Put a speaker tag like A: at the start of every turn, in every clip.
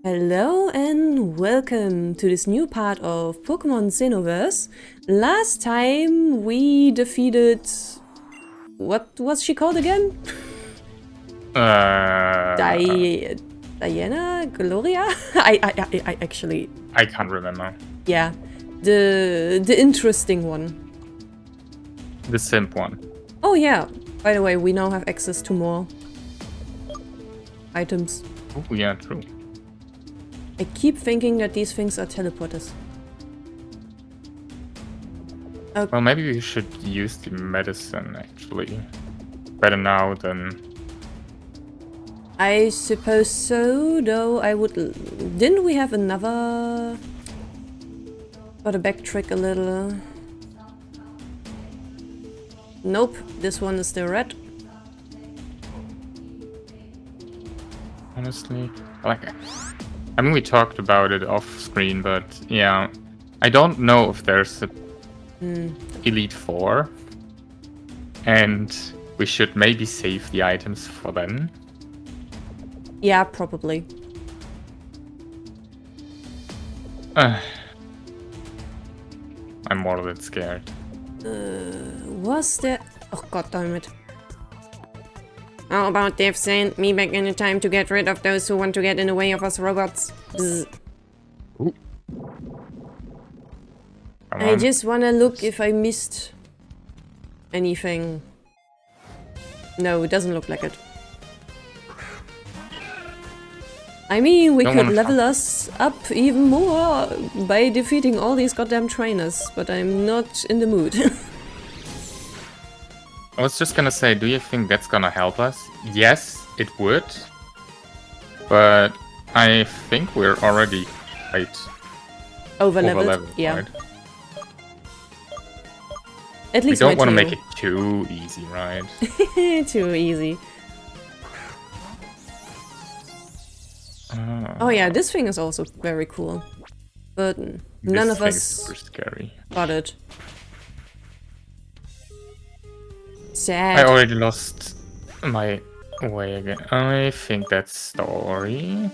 A: Hello and welcome to this new part of Pokémon Xenoverse. Last time we defeated... what was she called again? Diana? Gloria? I actually...
B: I can't remember.
A: Yeah, the interesting one.
B: The simp one.
A: Oh yeah, by the way, we now have access to more items.
B: Oh yeah, true.
A: I keep thinking that these things are teleporters.
B: Well, maybe we should use the medicine, actually. Better now than...
A: I suppose so, though I would... Didn't we have another... Gotta backtrack a little. Nope, this one is still red.
B: Honestly, I mean, we talked about it off screen, but yeah, I don't know if there's a Elite Four, and we should maybe save the items for then.
A: Yeah, probably.
B: I'm more than scared.
A: Was there... Oh, god damn it. How about they've sent me back in time to get rid of those who want to get in the way of us robots?
B: Ooh.
A: I just wanna look if I missed anything. No, it doesn't look like it. I mean, we could level us up even more by defeating all these goddamn trainers, but I'm not in the mood.
B: I was just gonna say, do you think that's gonna help us? Yes, it would. But I think we're already quite
A: over-leveled. Yeah.
B: Right?
A: At least
B: we don't want to make it too easy, right?
A: Too easy. Oh yeah, this thing is also very cool. But none of us
B: super scary.
A: got it. Sad.
B: I already lost my way again. I think that's story.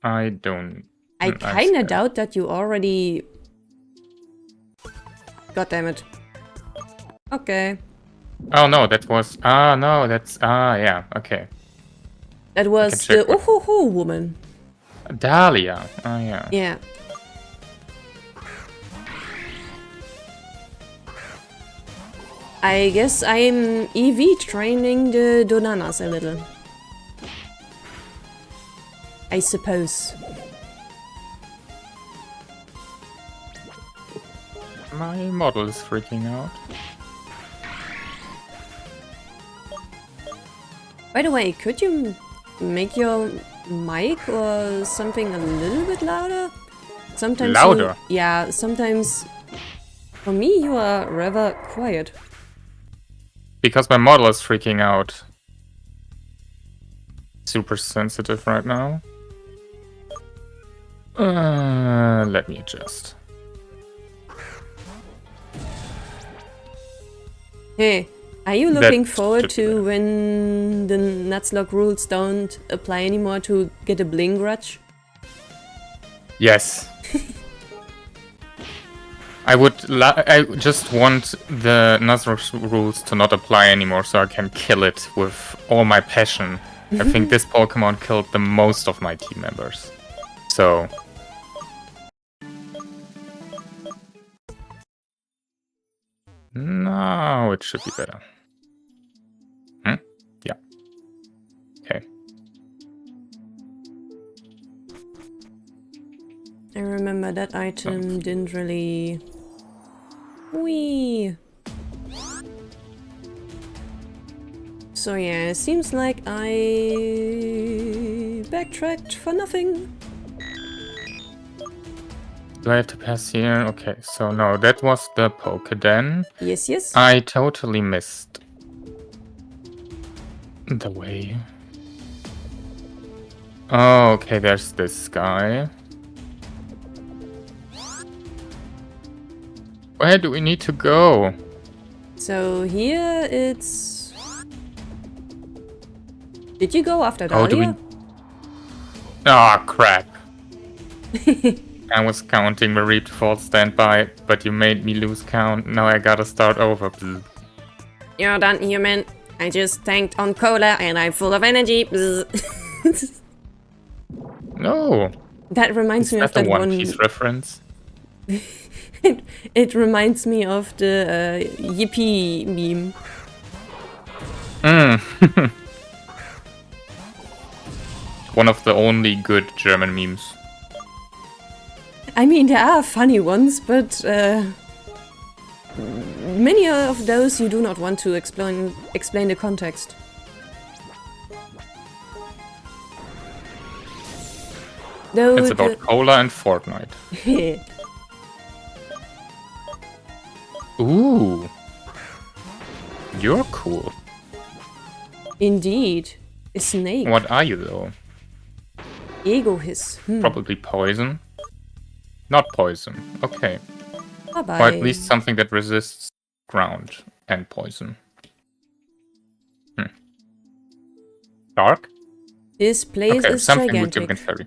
B: I don't...
A: I kinda doubt that you already... God damn it. Okay.
B: Oh no, that was... Ah, no, that's... Ah, yeah, okay.
A: That was the Ohoho woman.
B: Dahlia. Oh, yeah.
A: Yeah. I guess I'm EV training the Donanas a little. I suppose.
B: My model is freaking out.
A: By the way, could you make your mic or something a little bit louder? Sometimes
B: louder?
A: Yeah, sometimes... For me, you are rather quiet.
B: Because my model is freaking out. Super sensitive right now. Let me adjust.
A: Hey, are you looking forward to when the Nuzlocke rules don't apply anymore to get a bling grudge?
B: Yes. I just want the Nuzlocke rules to not apply anymore so I can kill it with all my passion. I think this Pokemon killed the most of my team members. So... Now it should be better. Yeah. Okay.
A: I remember that item didn't really... Whee! So yeah, it seems like I backtracked for nothing.
B: Do I have to pass here? Okay, so no, that was the Pokéden.
A: Yes, yes.
B: I totally missed the way. Oh, okay, there's this guy. Where do we need to go?
A: So here it's... Did you go after
B: Oh, do we...
A: Dahlia?
B: Ah, crap. I was counting Marie default standby, but you made me lose count. Now I gotta start over. Bzz.
A: You're done, human. I just tanked on cola and I'm full of energy.
B: No.
A: That reminds
B: Is
A: me
B: that
A: of
B: the
A: that
B: One
A: one.
B: Piece reference?
A: It reminds me of the Yippee meme.
B: One of the only good German memes.
A: I mean, there are funny ones, but many of those you do not want to explain the context. Though
B: It's about cola and Fortnite. Ooh. You're cool.
A: Indeed. A snake.
B: What are you, though?
A: Ego hiss.
B: Probably poison. Not poison. Okay.
A: Bye-bye.
B: Or at least something that resists ground and poison. Dark?
A: This place
B: Okay,
A: is
B: something
A: gigantic.
B: with fairy.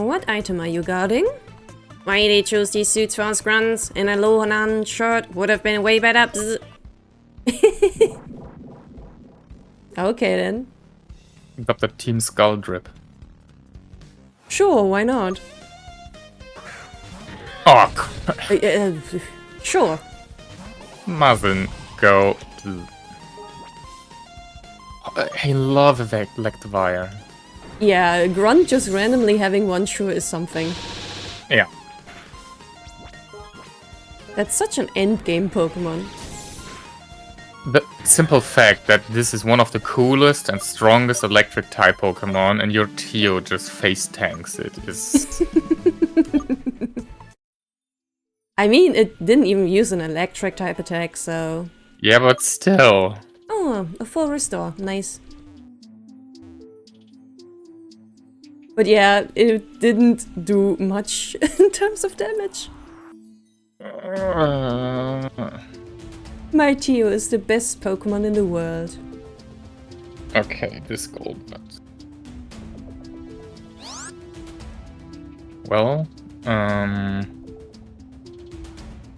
A: What item are you guarding? Why they choose these suits for us grunts? In a Lohanan shirt would have been way better. Okay then.
B: Got the Team Skull drip.
A: Sure, why not?
B: Oh, crap.
A: Sure.
B: Mustn't go. I love Electivire.
A: Yeah, Grunt just randomly having one sure is something.
B: Yeah.
A: That's such an endgame Pokemon.
B: The simple fact that this is one of the coolest and strongest electric type Pokemon and your Tio just face tanks it is...
A: I mean, it didn't even use an electric type attack, so...
B: Yeah, but still.
A: Oh, a full restore. Nice. But yeah, it didn't do much in terms of damage. My Tio is the best Pokemon in the world.
B: Okay, this gold but... Well,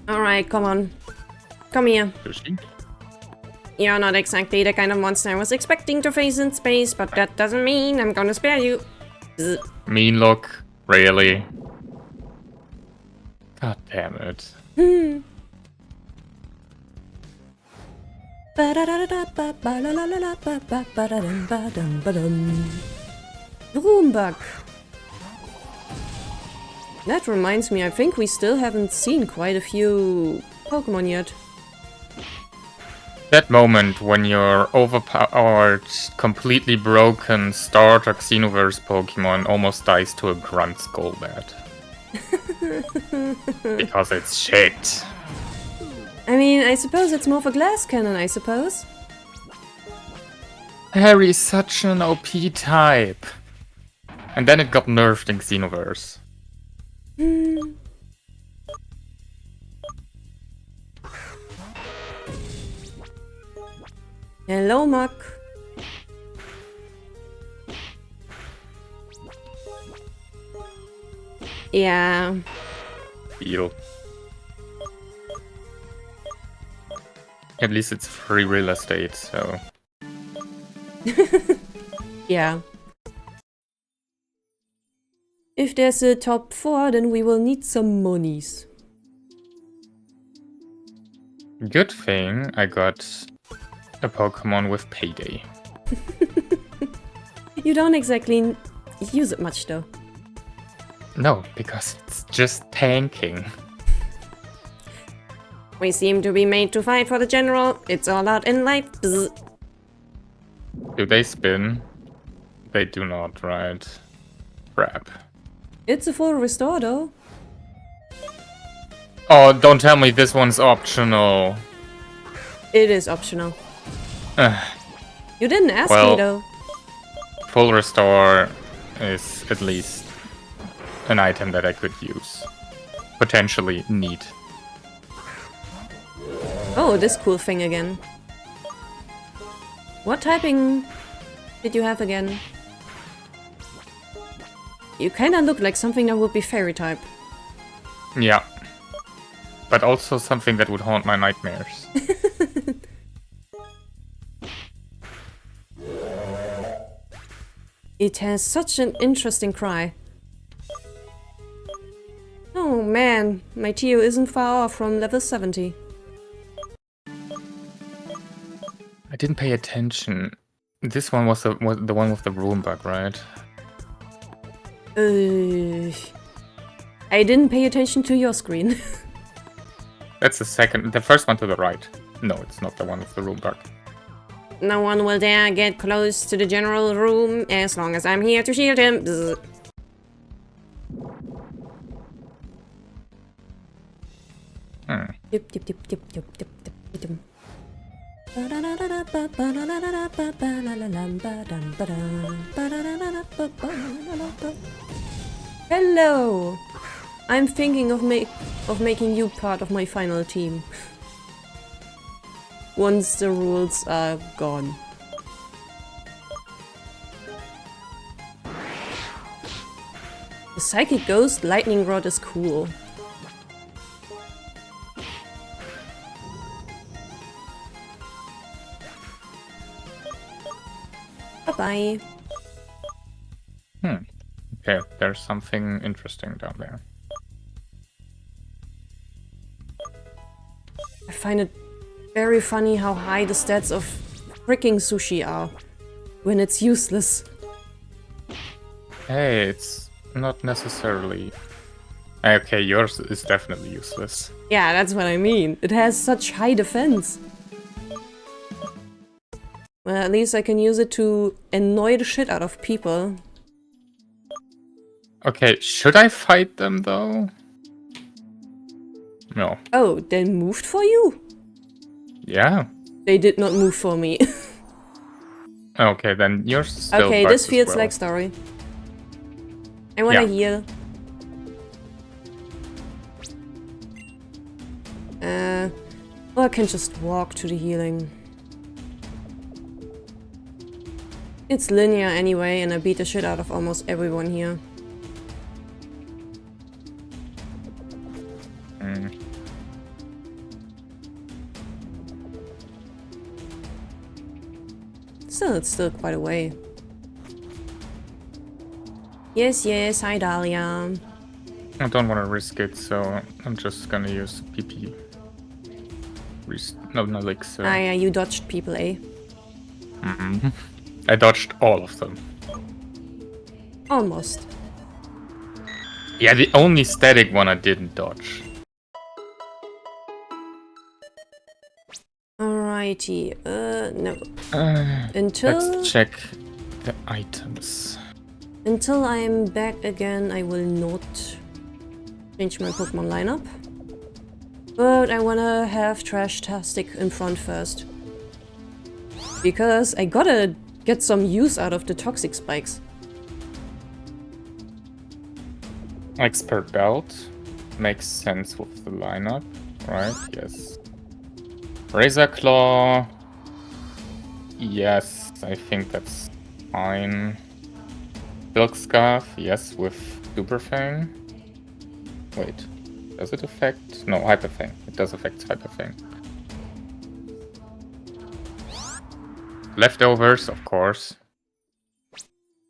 A: Alright, come on. Come here.
B: Joshi?
A: You're not exactly the kind of monster I was expecting to face in space, but that doesn't mean I'm gonna spare you. Zzz.
B: Mean look, really? God damn it.
A: Broombug. That reminds me, I think we still haven't seen quite a few Pokemon yet.
B: That moment when your overpowered, completely broken starter Xenoverse Pokemon almost dies to a grunt Skullbat. Because it's shit.
A: I mean, I suppose it's more for glass cannon, I suppose.
B: Harry's such an OP type. And then it got nerfed in Xenoverse.
A: Hello, Muck. Yeah.
B: Feel. At least it's free real estate, so...
A: Yeah. If there's a top 4, then we will need some monies.
B: Good thing I got a Pokemon with payday.
A: You don't exactly use it much, though.
B: No, because it's just tanking.
A: We seem to be made to fight for the general. It's all out in life. Bzz.
B: Do they spin? They do not, right? Crap.
A: It's a full restore, though.
B: Oh, don't tell me this one's optional.
A: It is optional. You didn't ask
B: Well,
A: me, though.
B: Full restore is at least an item that I could use. potentially need.
A: Oh, this cool thing again. What typing did you have again? You kinda look like something that would be fairy type.
B: Yeah. But also something that would haunt my nightmares.
A: It has such an interesting cry. Oh man, my Tio isn't far off from level 70.
B: I didn't pay attention. This one was the one with the room bug, right?
A: I didn't pay attention to your screen.
B: That's the first one to the right. No, it's not the one with the room bug.
A: No one will dare get close to the general room as long as I'm here to shield him. Bzz. Dip, dip, dip, dip, dip, dip, dip, dip. Hello! I'm thinking of making you part of my final team. Once the rules are gone. The Psychic Ghost Lightning Rod is cool. Bye-bye.
B: Okay, there's something interesting down there.
A: I find it very funny how high the stats of freaking sushi are when it's useless.
B: Hey, it's not necessarily... Okay, yours is definitely useless.
A: Yeah, that's what I mean. It has such high defense. Well, at least I can use it to annoy the shit out of people.
B: Okay, should I fight them though? No.
A: Oh, they moved for you?
B: Yeah.
A: They did not move for me.
B: Okay, then yours still
A: Okay,
B: bugs
A: this
B: as
A: feels
B: well.
A: like story. I wanna
B: Yeah.
A: heal. Or I can just walk to the healing. It's linear anyway, and I beat the shit out of almost everyone here. Still, it's still quite a way. Yes, yes, hi Dahlia.
B: I don't want to risk it, so I'm just gonna use PP. No, elixir.
A: Ah yeah, you dodged people, eh?
B: I dodged all of them.
A: Almost.
B: Yeah, the only static one I didn't dodge.
A: Alrighty, no. Until...
B: Let's check the items.
A: Until I'm back again, I will not change my Pokemon lineup. But I wanna have Trash-tastic in front first. Because I gotta get some use out of the toxic spikes.
B: Expert belt makes sense with the lineup, right? Yes. Razor Claw. Yes, I think that's fine. Silk Scarf, yes, with Super Fang. Wait, does it affect? No, Hyper Fang. It does affect Hyper Fang. Leftovers, of course.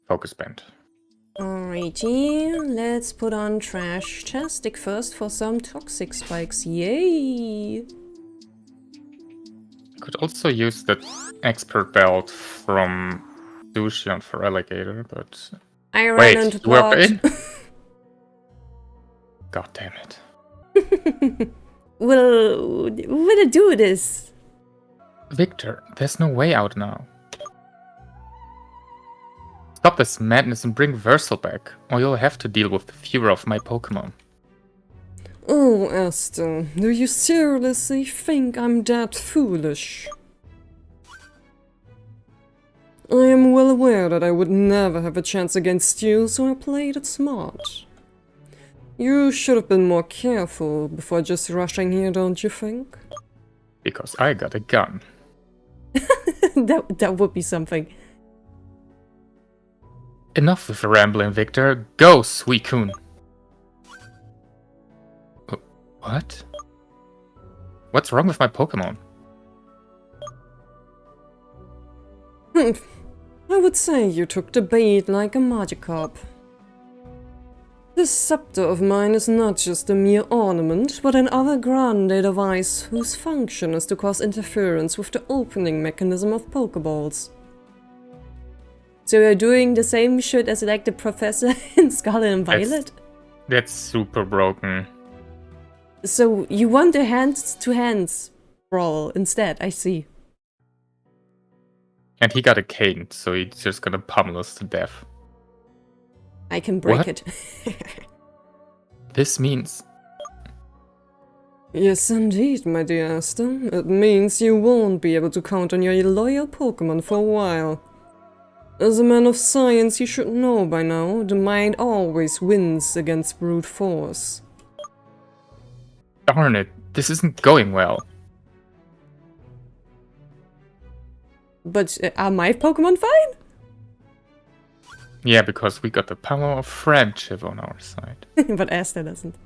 B: Focus Band.
A: Alrighty, let's put on Trash-tastic first for some toxic spikes. Yay!
B: Could also use the expert belt from Joshi for Alligator, but
A: I ran
B: wait,
A: into
B: we're
A: plot.
B: in? God damn it.
A: Will I do this?
B: Victor, there's no way out now. Stop this madness and bring Versal back, or you'll have to deal with the fear of my Pokémon.
A: Oh, Esther, do you seriously think I'm that foolish? I am well aware that I would never have a chance against you, so I played it smart. You should have been more careful before just rushing here, don't you think?
B: Because I got a gun.
A: that would be something.
B: Enough with the rambling, Victor. Go, Suicune. What? What's wrong with my Pokémon?
A: I would say you took the bait like a Magikarp. This scepter of mine is not just a mere ornament, but an grande device whose function is to cause interference with the opening mechanism of Pokeballs. So you're doing the same shit as like the professor in Scarlet and Violet?
B: That's super broken.
A: So you want a hand-to-hands brawl instead, I see.
B: And he got a cane, so he's just gonna pummel us to death.
A: I can break
B: What?
A: it.
B: This means...
A: Yes, indeed, my dear Aston. It means you won't be able to count on your loyal Pokémon for a while. As a man of science, you should know by now, the mind always wins against brute force.
B: Darn it, this isn't going well.
A: But are my Pokémon fine?
B: Yeah, because we got the power of friendship on our side.
A: But Aston doesn't.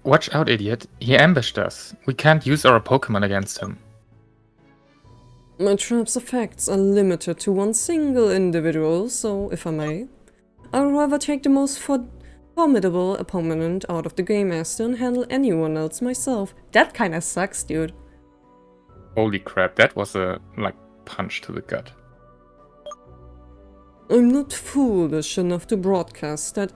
B: Watch out, idiot. He ambushed us. We can't use our Pokémon against him.
A: My trap's effects are limited to one single individual, so, if I may, I'd rather take the most formidable opponent out of the game, Aston, and handle anyone else myself. That kinda sucks, dude.
B: Holy crap, that was a, punch to the gut.
A: I'm not foolish enough to broadcast that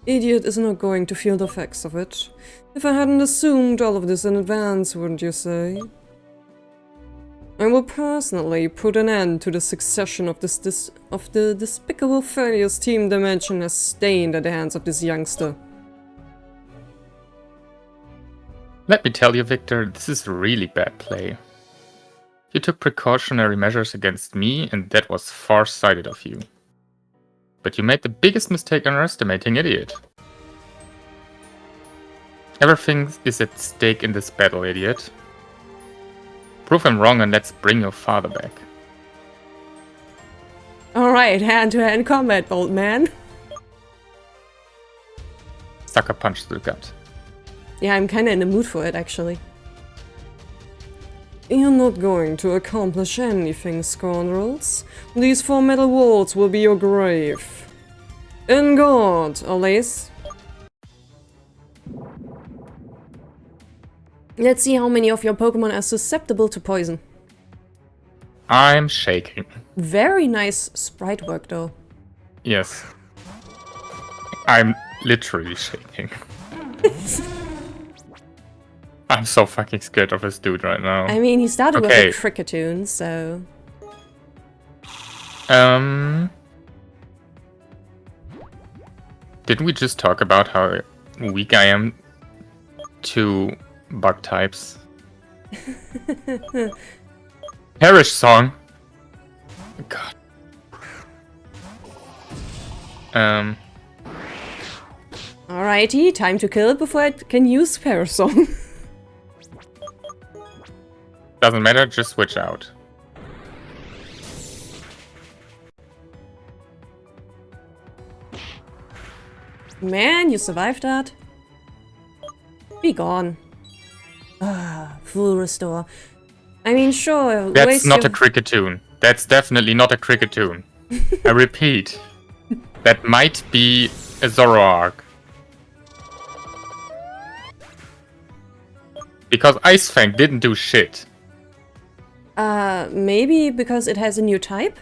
A: idiot is not going to feel the effects of it. If I hadn't assumed all of this in advance, wouldn't you say? I will personally put an end to the succession of the despicable failures Team Dimension has stained at the hands of this youngster.
B: Let me tell you, Victor, this is really bad play. You took precautionary measures against me, and that was far-sighted of you. But you made the biggest mistake underestimating Idiot. Everything is at stake in this battle, Idiot. Prove him wrong and let's bring your father back.
A: Alright, hand-to-hand combat, old man.
B: Sucker punch to the gut.
A: Yeah, I'm kinda in the mood for it, actually. You're not going to accomplish anything, scoundrels. These 4 metal walls will be your grave. In God, Alice. Let's see how many of your Pokémon are susceptible to poison.
B: I'm shaking.
A: Very nice sprite work, though.
B: Yes. I'm literally shaking. I'm so fucking scared of this dude right now.
A: I mean, he started with a Cricketune, so...
B: Didn't we just talk about how weak I am to bug types? Perish song! God.
A: Alrighty, time to kill it before I can use Parasong.
B: Doesn't matter, just switch out.
A: Man, you survived that? Be gone. Ah, full restore. I mean, sure,
B: That's not a Cricketune. That's definitely not a Cricketune. I repeat. That might be a Zoroark. Because Ice Fang didn't do shit.
A: Maybe because it has a new type?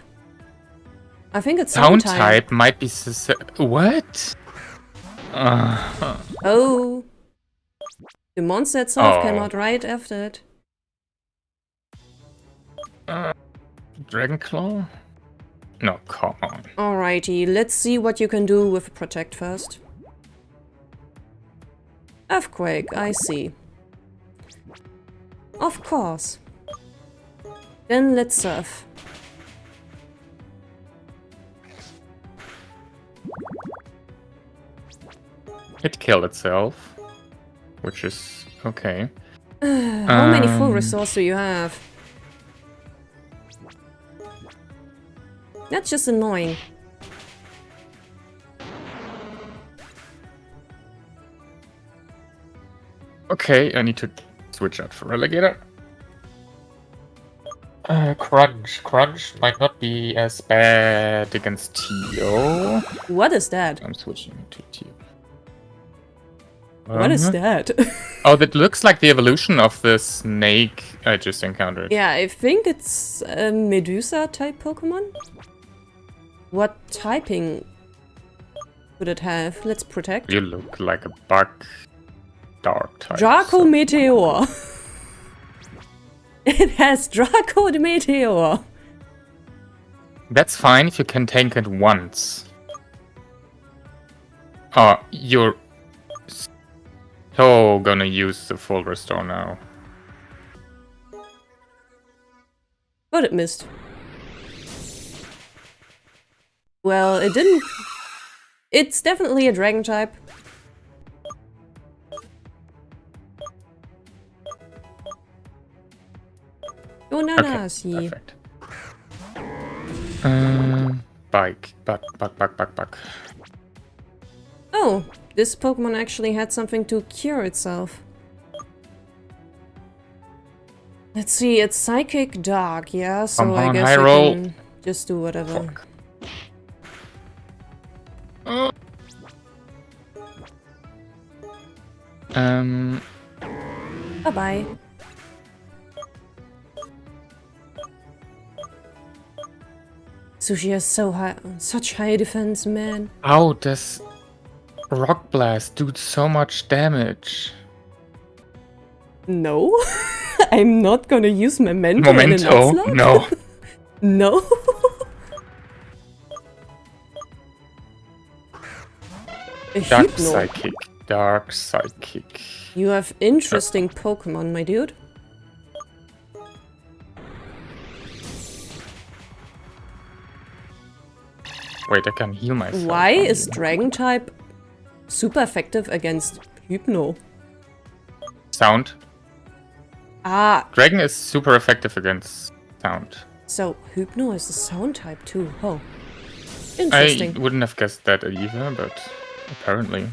A: I think it's
B: Sound
A: type.
B: type might be what?
A: Oh. The monster itself came out right after it.
B: Dragon Claw? No, come on.
A: Alrighty, let's see what you can do with Protect first. Earthquake, I see. Of course. Then let's surf.
B: It killed itself, which is okay.
A: How many full resource do you have? That's just annoying.
B: Okay, I need to switch out for Alligator. Crunch. Crunch might not be as bad against Tio.
A: What is that?
B: I'm switching to Tio.
A: What is that?
B: Oh, that looks like the evolution of the snake I just encountered.
A: Yeah, I think it's a Medusa type Pokemon. What typing would it have? Let's protect.
B: You look like a bug dark type.
A: Draco Meteor. It has Draco Meteor.
B: That's fine if you can tank it once. Oh, you're so gonna use the full restore now.
A: But it missed. Well, it didn't. It's definitely a dragon type. Oh, no,
B: Okay,
A: no, see.
B: perfect. Bug.
A: Oh, this Pokemon actually had something to cure itself. Let's see, it's Psychic Dark, yeah, so
B: Come
A: I
B: on,
A: guess
B: high
A: I
B: roll.
A: can just do whatever.
B: Oh.
A: Bye-bye. Sushi has such high defense, man.
B: How does Rock Blast do so much damage?
A: No, I'm not gonna use Memento in a Nuzlocke.
B: No.
A: No. A
B: Dark
A: Hypno.
B: Psychic. Dark Psychic.
A: You have interesting Pokemon, my dude.
B: Wait, I can heal myself.
A: Why is Dragon type super effective against Hypno?
B: Sound?
A: Ah,
B: Dragon is super effective against sound.
A: so Hypno is a sound type too. Oh,
B: I
A: interesting.
B: wouldn't have guessed that either, but apparently.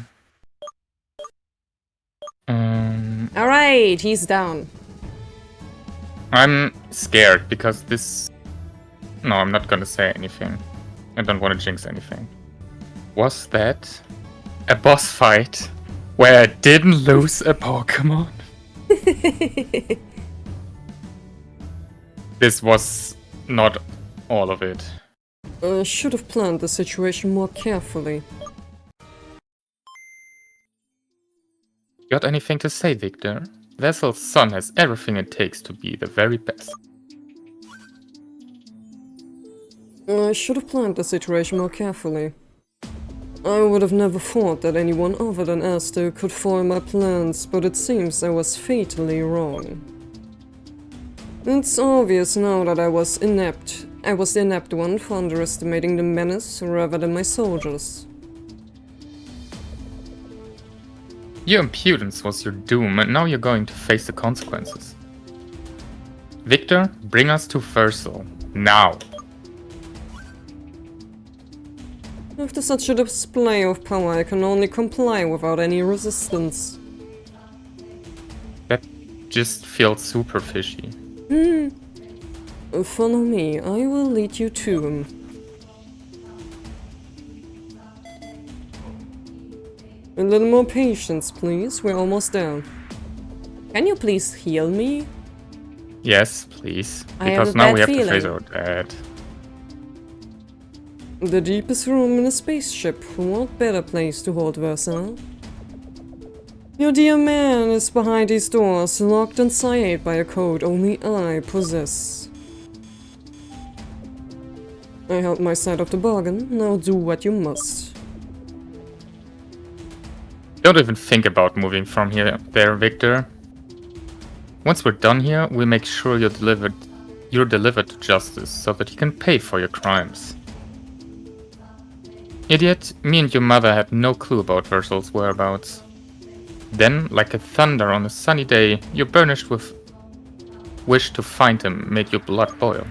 A: Alright, he's down.
B: I'm scared because this... No, I'm not gonna say anything. I don't want to jinx anything. Was that a boss fight where I didn't lose a Pokemon? This was not all of it.
A: I should have planned the situation more carefully.
B: Got anything to say, Victor? Vessel's son has everything it takes to be the very best.
A: I should have planned the situation more carefully. I would have never thought that anyone other than Esther could foil my plans, but it seems I was fatally wrong. It's obvious now that I was the inept one for underestimating the menace rather than my soldiers.
B: Your impudence was your doom, and now you're going to face the consequences. Victor, bring us to Fursal. Now!
A: After such a display of power, I can only comply without any resistance.
B: That just feels super fishy.
A: Follow me, I will lead you to him. A little more patience, please. We're almost there. Can you please heal me?
B: Yes, please.
A: I have
B: Because
A: a
B: now
A: bad
B: we have to face
A: feeling.
B: our dad.
A: The deepest room in a spaceship. What better place to hold Versa? Your dear man is behind these doors, locked inside by a code only I possess. I held my side of the bargain. Now do what you must.
B: Don't even think about moving from here there, Victor. Once we're done here, we'll make sure you're delivered to justice so that you can pay for your crimes. Idiot, me and your mother had no clue about Versal's whereabouts. Then, like a thunder on a sunny day, your burnished with wish to find him made your blood boil,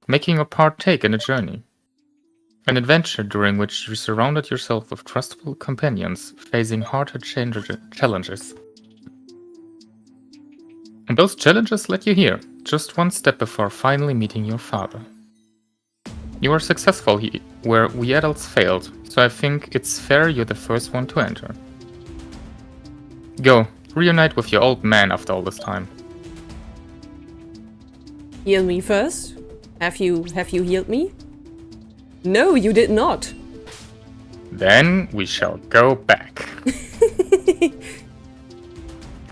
B: making you partake in a journey. An adventure during which you surrounded yourself with trustful companions, facing harder challenges. And those challenges led you here, just one step before finally meeting your father. You were successful where we adults failed, so I think it's fair you're the first one to enter. Go, reunite with your old man after all this time.
A: Heal me first? Have you healed me? No, you did not.
B: Then we shall go back.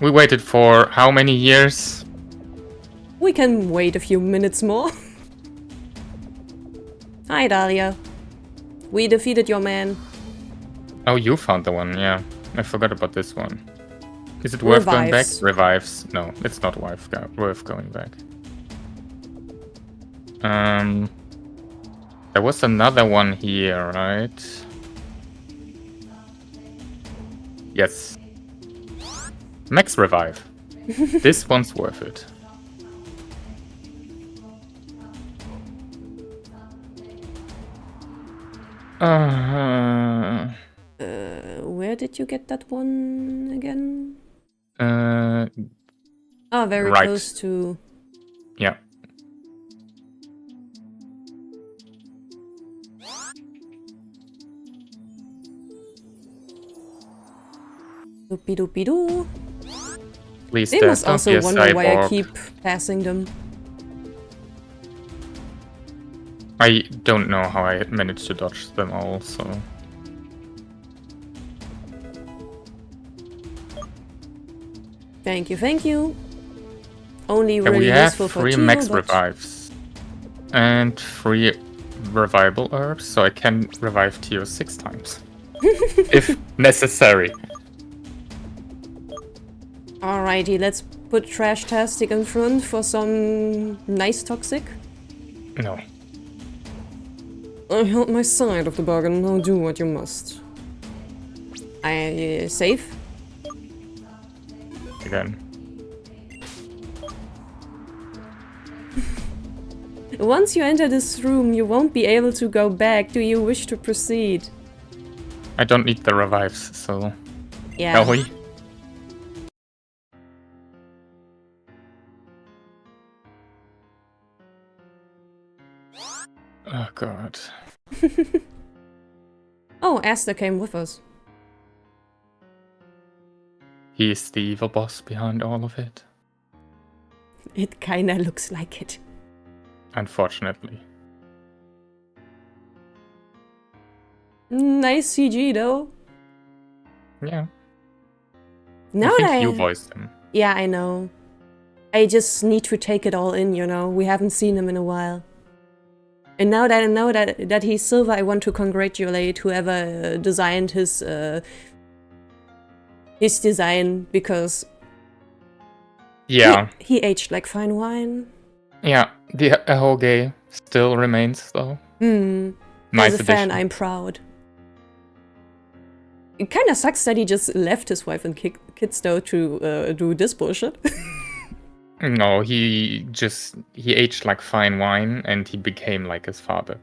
B: We waited for how many years?
A: We can wait a few minutes more. Hi, Dahlia. We defeated your man.
B: Oh, you found the one, yeah. I forgot about this one. Is it worth going back? Revives. No, it's not worth going back. There was another one here, right? Yes. Max revive. This one's worth it.
A: Where did you get that one again? Very
B: right.
A: close to...
B: Yeah.
A: Doopy doopy doo.
B: Please,
A: they must also wonder why I keep passing them.
B: I don't know how I managed to dodge them all, so...
A: Thank you. Only really useful for
B: we have 3
A: Tio,
B: max
A: but...
B: revives. And 3 revivable herbs, so I can revive Tio 6 times. If necessary.
A: Alrighty, let's put Trash-tastic in front for some nice toxic.
B: No.
A: I held my side of the bargain, now do what you must. I save?
B: Again.
A: Once you enter this room, you won't be able to go back. Do you wish to proceed?
B: I don't need the revives, so...
A: Yeah.
B: Shall we? Oh god.
A: Oh, Asta came with us.
B: He's the evil boss behind all of it.
A: It kinda looks like it.
B: Unfortunately.
A: Nice CG though.
B: Yeah.
A: Now
B: I think you voiced him.
A: Yeah, I know. I just need to take it all in, you know. We haven't seen him in a while. And now that I know that he's silver, I want to congratulate whoever designed his design, because
B: yeah,
A: he aged like fine wine.
B: Yeah, the Ahoge still remains though.
A: Nice As a fan, I'm proud. It kind of sucks that he just left his wife and kids though to do this bullshit.
B: No, he aged like fine wine and he became like his father.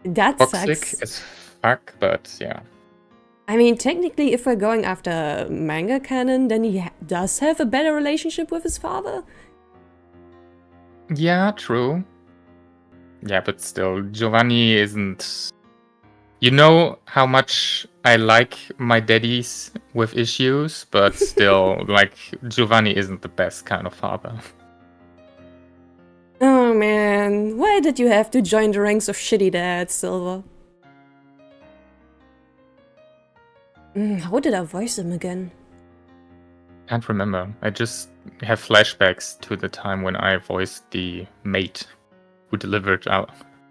A: That
B: Toxic
A: sucks.
B: as fuck, but yeah.
A: I mean, technically, if we're going after manga canon, then he does have a better relationship with his father.
B: Yeah, true. Yeah, but still, Giovanni isn't... You know how much I like my daddies with issues, but still, like, Giovanni isn't the best kind of father.
A: Oh man, why did you have to join the ranks of shitty dads, Silver? How did I voice him again?
B: Can't remember. I just have flashbacks to the time when I voiced the mate who delivered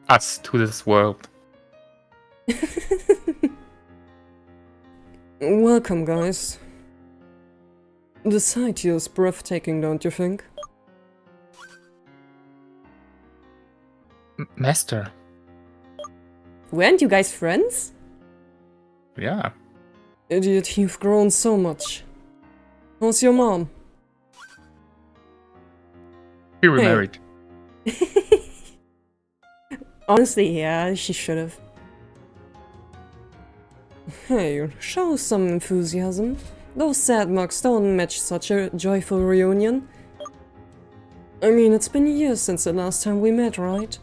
B: us to this world.
A: Welcome, guys. The sight here is breathtaking, don't you think?
B: Master.
A: Weren't you guys friends?
B: Yeah.
A: Idiot, you've grown so much. How's your mom?
B: We were
A: Hey.
B: married.
A: Honestly, yeah, she should've. Hey, show some enthusiasm. Those sad mugs don't match such a joyful reunion. I mean, it's been years since the last time we met, right?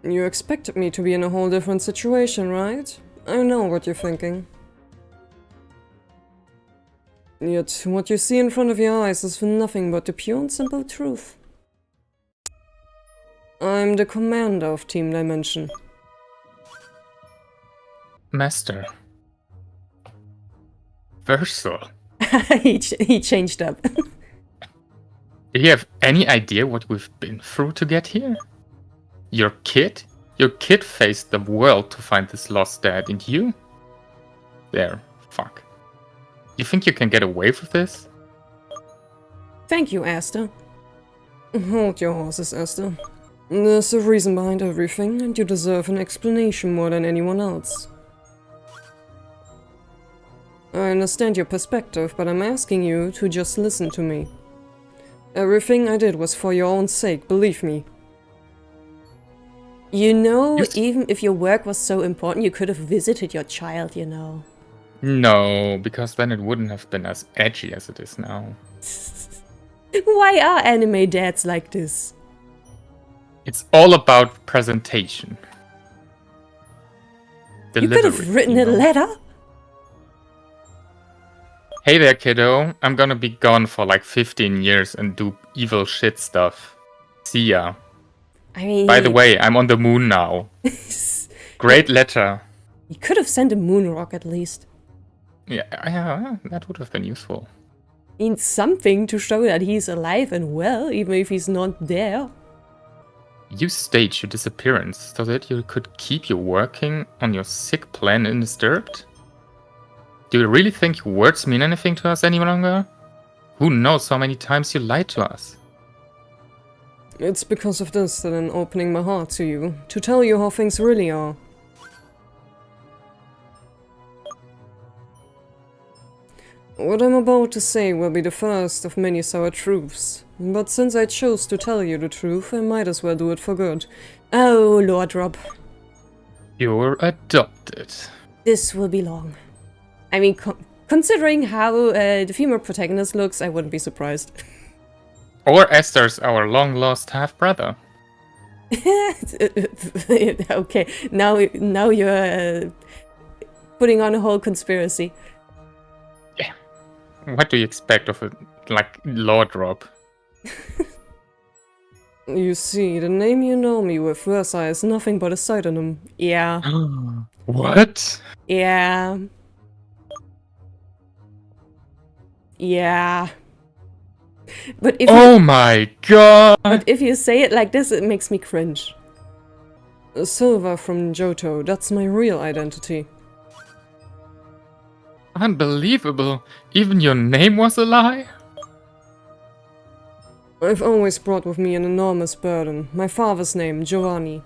A: You expected me to be in a whole different situation, right? I know what you're thinking. Yet, what you see in front of your eyes is nothing but the pure and simple truth. I'm the commander of Team Dimension.
B: Master. Versal.
A: he changed up.
B: Do you have any idea what we've been through to get here? Your kid? Your kid faced the world to find this lost dad, and you? There. Fuck. You think you can get away with this?
A: Thank you, Esther. Hold your horses, Esther. There's a reason behind everything, and you deserve an explanation more than anyone else. I understand your perspective, but I'm asking you to just listen to me. Everything I did was for your own sake, believe me. You know, even if your work was so important, you could have visited your child, you know.
B: No, because then it wouldn't have been as edgy as it is now.
A: Why are anime dads like this?
B: It's all about presentation.
A: You could have written a letter?
B: Hey there, kiddo. I'm gonna be gone for like 15 years and do evil shit stuff. See ya.
A: I mean...
B: By the way, I'm on the moon now. Great letter.
A: You could have sent a moon rock at least.
B: Yeah, that would have been useful.
A: Means something to show that he's alive and well, even if he's not there.
B: You staged your disappearance so that you could keep you working on your sick plan undisturbed? Do you really think your words mean anything to us any longer? Who knows how many times you lied to us?
A: It's because of this that I'm opening my heart to you, to tell you how things really are. What I'm about to say will be the first of many sour truths, but since I chose to tell you the truth, I might as well do it for good. Oh, Lord Rob.
B: You're adopted.
A: This will be long. I mean, considering how the female protagonist looks, I wouldn't be surprised.
B: Or Esther's our long-lost half-brother.
A: Okay, now you're putting on a whole conspiracy.
B: Yeah. What do you expect of a, like, Lord Rob?
A: You see, the name you know me with, Versa, is nothing but a pseudonym. Yeah.
B: What?
A: Yeah. Yeah. But if
B: my god!
A: But if you say it like this, it makes me cringe. Silva from Johto, that's my real identity.
B: Unbelievable! Even your name was a lie?
A: I've always brought with me an enormous burden. My father's name, Giovanni.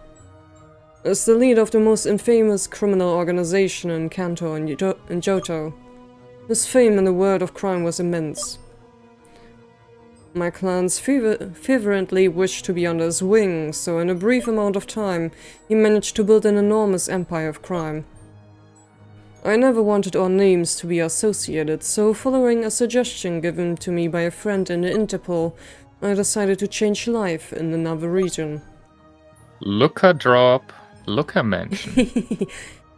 A: As the leader of the most infamous criminal organization in Kanto and Johto, his fame in the world of crime was immense. My clans fervently wished to be under his wing, so in a brief amount of time, he managed to build an enormous empire of crime. I never wanted our names to be associated, so following a suggestion given to me by a friend in the Interpol, I decided to change life in another region.
B: Luca drop, Luca mention.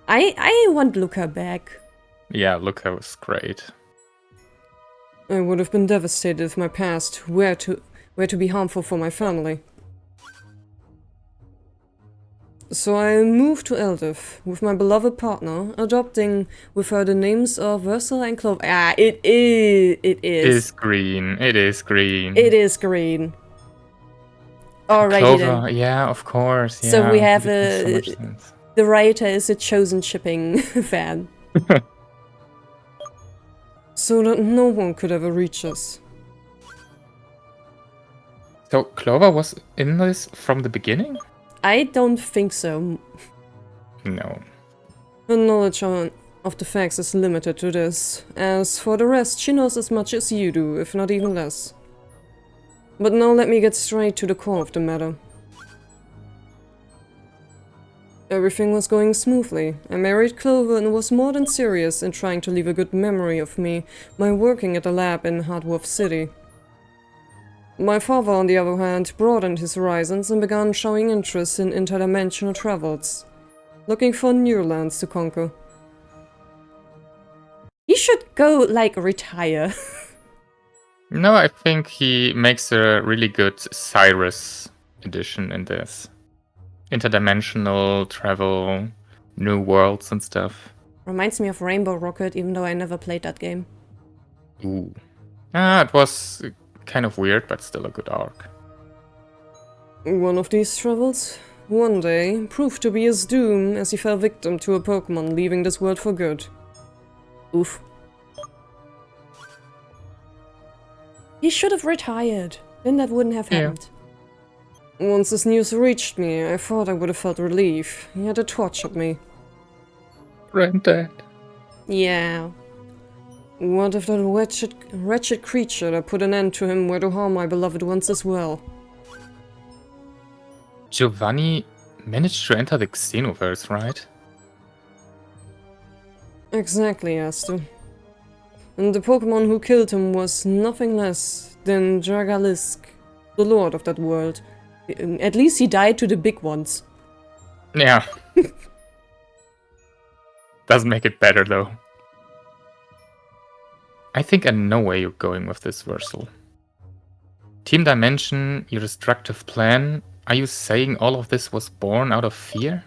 A: I want Luca back.
B: Yeah, Luca was great.
A: I would have been devastated if my past were to be harmful for my family. So I moved to Eldiv with my beloved partner, adopting with her the names of Versal and Clover. Ah, it is.
B: It's green. It is green.
A: It is green. Alrighty
B: Clover,
A: then.
B: yeah, of course. Yeah,
A: So we have
B: so much sense.
A: the writer is a chosen shipping fan. So that no one could ever reach us.
B: So Clover was in this from the beginning?
A: I don't think so.
B: No.
A: Her knowledge of the facts is limited to this. As for the rest, she knows as much as you do, if not even less. But now let me get straight to the core of the matter. Everything was going smoothly. I married Clover and was more than serious in trying to leave a good memory of me by working at the lab in Hardwolf City. My father, on the other hand, broadened his horizons and began showing interest in interdimensional travels, looking for new lands to conquer. He should go, like, retire.
B: No, I think he makes a really good Cyrus edition in this. Interdimensional travel, new worlds and stuff.
A: Reminds me of Rainbow Rocket, even though I never played that game.
B: Ooh. It was kind of weird, but still a good arc.
A: One of these travels, one day, proved to be his doom as he fell victim to a Pokémon leaving this world for good. Oof. He should have retired. Then that wouldn't have happened. Once this news reached me, I thought I would have felt relief. He had a tortured me.
B: Granddad.
A: Yeah. What if that wretched creature that put an end to him were to harm my beloved ones as well?
B: Giovanni managed to enter the Xenoverse, right?
A: Exactly, Aster. And the Pokémon who killed him was nothing less than Dragalisk, the lord of that world. At least he died to the big ones.
B: Yeah. Doesn't make it better, though. I think I know where you're going with this, Versal. Team Dimension, your destructive plan. Are you saying all of this was born out of fear?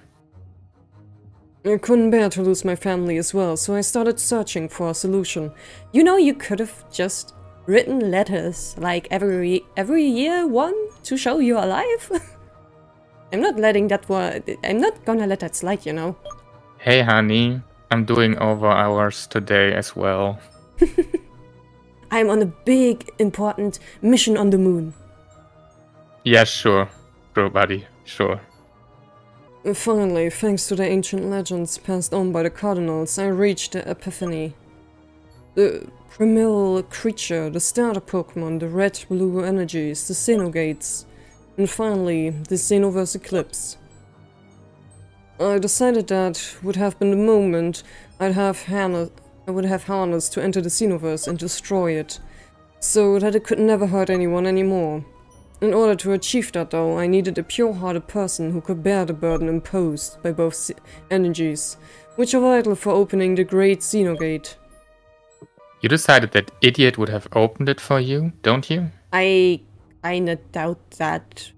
A: I couldn't bear to lose my family as well, so I started searching for a solution. You know, you could have just written letters, like every year one, to show you're alive. I'm not gonna let that slide, you know.
B: Hey honey, I'm doing overhours today as well.
A: I'm on a big, important mission on the moon.
B: Yeah, sure. Sure, buddy. Sure.
A: Finally, thanks to the ancient legends passed on by the cardinals, I reached the epiphany. The primeval creature, the starter Pokémon, the red-blue energies, the Xenogates, and finally, the Xenoverse eclipse. I decided that would have been the moment I would have harnessed to enter the Xenoverse and destroy it, so that it could never hurt anyone anymore. In order to achieve that, though, I needed a pure-hearted person who could bear the burden imposed by both energies, which are vital for opening the Great Xenogate.
B: You decided that idiot would have opened it for you, don't you?
A: I kinda doubt that.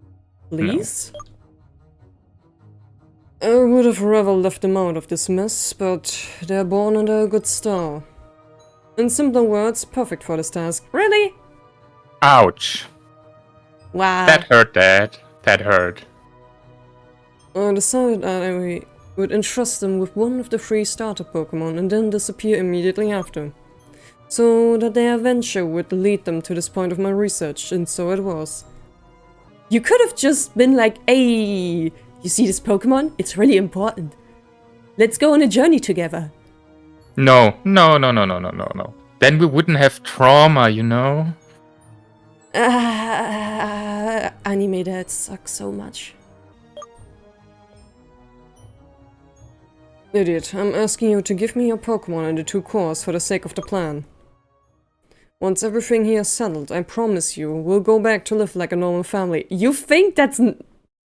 A: Please? No. I would have rather left them out of this mess, but they're born under a good star. In simpler words, perfect for this task. Really?
B: Ouch.
A: Wow.
B: That hurt, Dad. That hurt.
A: I decided that I would entrust them with one of the 3 starter Pokémon and then disappear immediately after, so that their adventure would lead them to this point of my research, and so it was. You could have just been like, hey, you see this Pokémon? It's really important. Let's go on a journey together.
B: No. Then we wouldn't have trauma, you know?
A: Anime that sucks so much. Idiot, I'm asking you to give me your Pokémon and the 2 cores for the sake of the plan. Once everything here is settled, I promise you, we'll go back to live like a normal family. You think that's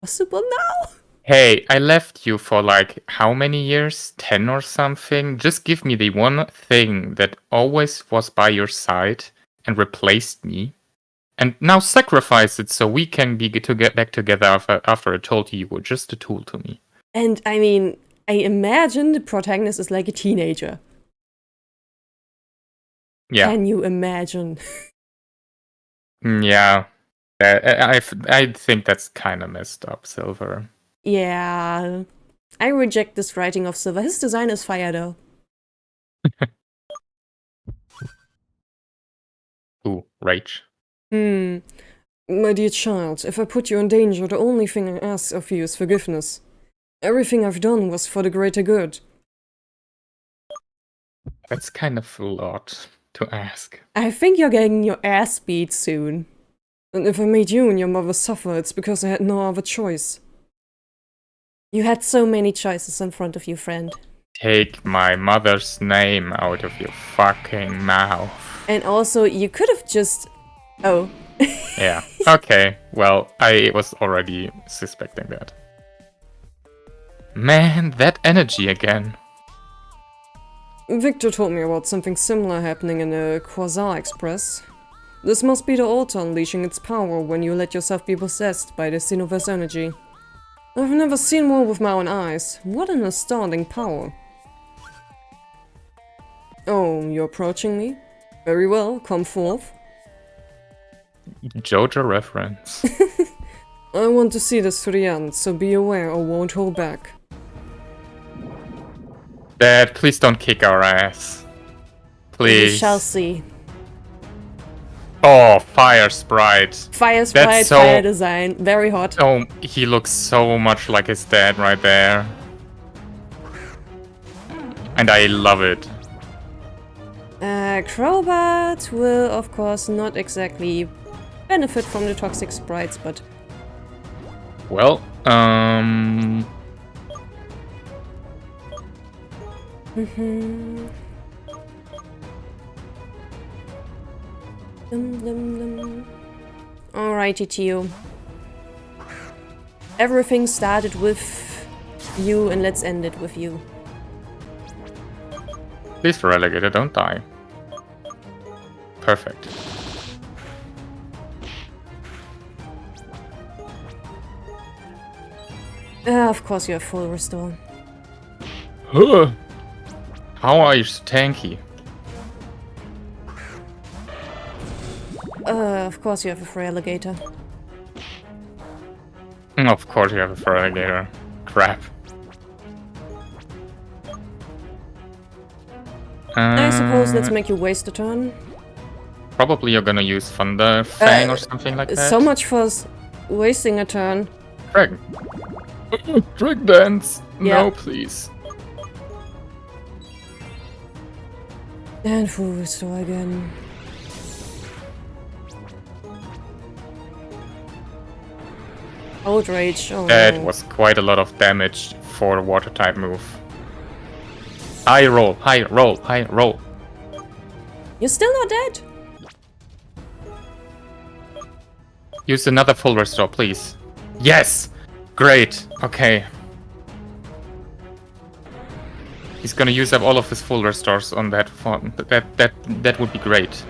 A: possible now?
B: Hey, I left you for like how many years? 10 or something? Just give me the one thing that always was by your side and replaced me. And now sacrifice it so we can get back together after I told you were just a tool to me.
A: And I mean, I imagine the protagonist is like a teenager.
B: Yeah.
A: Can you imagine?
B: Yeah. I think that's kind of messed up, Silver.
A: Yeah. I reject this writing of Silver. His design is fire, though.
B: Ooh, rage.
A: My dear child, if I put you in danger, the only thing I ask of you is forgiveness. Everything I've done was for the greater good.
B: That's kind of a lot to ask.
A: I think you're getting your ass beat soon. And if I made you and your mother suffer, it's because I had no other choice. You had so many choices in front of you, friend.
B: Take my mother's name out of your fucking mouth.
A: And also, you could have just... Oh.
B: Yeah, okay. Well, I was already suspecting that. Man, that energy again.
A: Victor told me about something similar happening in the Quasar Express. This must be the altar unleashing its power when you let yourself be possessed by the Xenoverse energy. I've never seen one with my own eyes. What an astounding power. Oh, you're approaching me? Very well, come forth.
B: JoJo reference.
A: I want to see this to the end, so be aware or won't hold back.
B: Dad, please don't kick our ass. Please.
A: We shall see.
B: Oh, fire sprite.
A: Fire sprite, fire design, very hot.
B: Oh, he looks so much like his dad right there. And I love it.
A: Crobat will, of course, not exactly benefit from the toxic sprites, but...
B: Well,
A: Alrighty, Tio. Everything started with you, and let's end it with you.
B: Please, Relegator, don't die. Perfect.
A: Of course you have full restore.
B: Huh. How are you so tanky?
A: Of course you have a Fraligator.
B: Of course you have a Fraligator. Crap.
A: I suppose let's make you waste a turn.
B: Probably you're gonna use Thunder Fang or something like that.
A: So much for wasting a turn.
B: Drag. Drag Dance!
A: Yeah.
B: No, please.
A: And full restore again. Outrage, oh
B: That
A: no.
B: was quite a lot of damage for a water type move. High roll, high roll, high roll.
A: You're still not dead?
B: Use another full restore, please. Yes! Great, okay. He's gonna use up all of his full restores on that form. That would be great.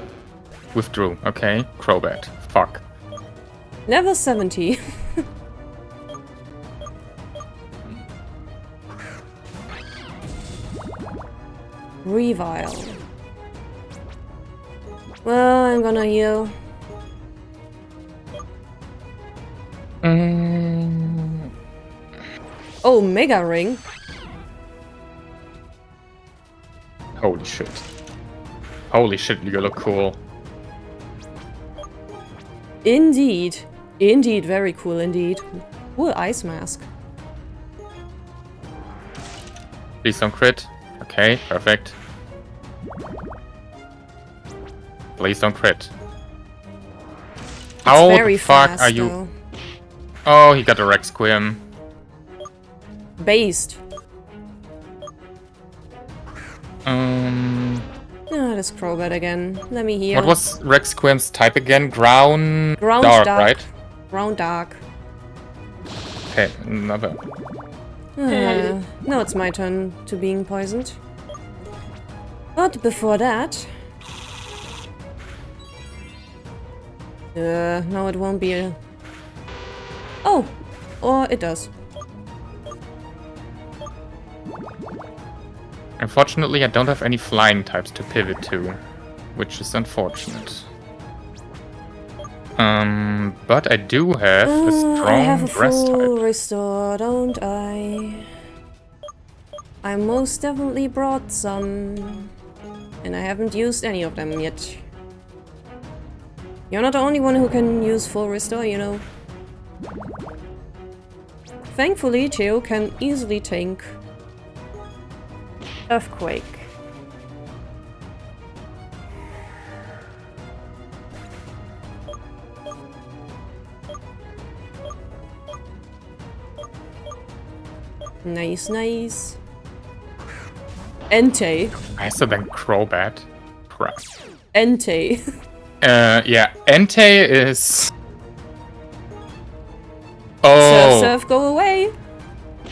B: Withdrew, okay? Crobat. Fuck.
A: Level 70. Revile. Well, I'm gonna heal. Oh, Mega Ring.
B: Holy shit. Holy shit, you look cool.
A: Indeed. Indeed, very cool indeed. Cool ice mask.
B: Please don't crit. Okay, perfect. Please don't crit. How the fuck are you?
A: Though.
B: Oh, he got a Requiem.
A: Based.
B: What
A: This Crobat again. Let me heal.
B: was Requiem's type again? Ground
A: Dark,
B: right?
A: Ground Dark.
B: Okay, another.
A: Now it's my turn to being poisoned. But before that... no, it won't be a... Oh! Or it does.
B: Unfortunately, I don't have any flying types to pivot to, which is unfortunate. But I do have a strong
A: I have a
B: grass
A: full
B: type.
A: restore, don't I? I most definitely brought some. And I haven't used any of them yet. You're not the only one who can use full restore, you know. Thankfully, Theo can easily tank Earthquake. Nice, nice. Entei.
B: Nicer than Crobat. Crap.
A: Entei.
B: Yeah, Entei is...
A: Surf,
B: Oh!
A: surf, go away!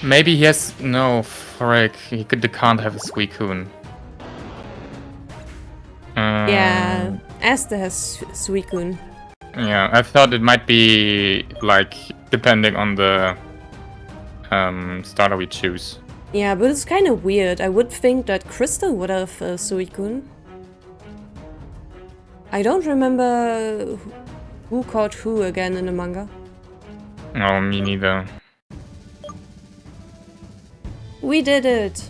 B: Maybe he has... No, frick. Can't have a Suicune.
A: Yeah, Asta has Suicune.
B: Yeah, I thought it might be, like, depending on the starter we choose.
A: Yeah, but it's kind of weird. I would think that Crystal would have Suicune. I don't remember who caught who again in the manga.
B: No, me neither.
A: We did it!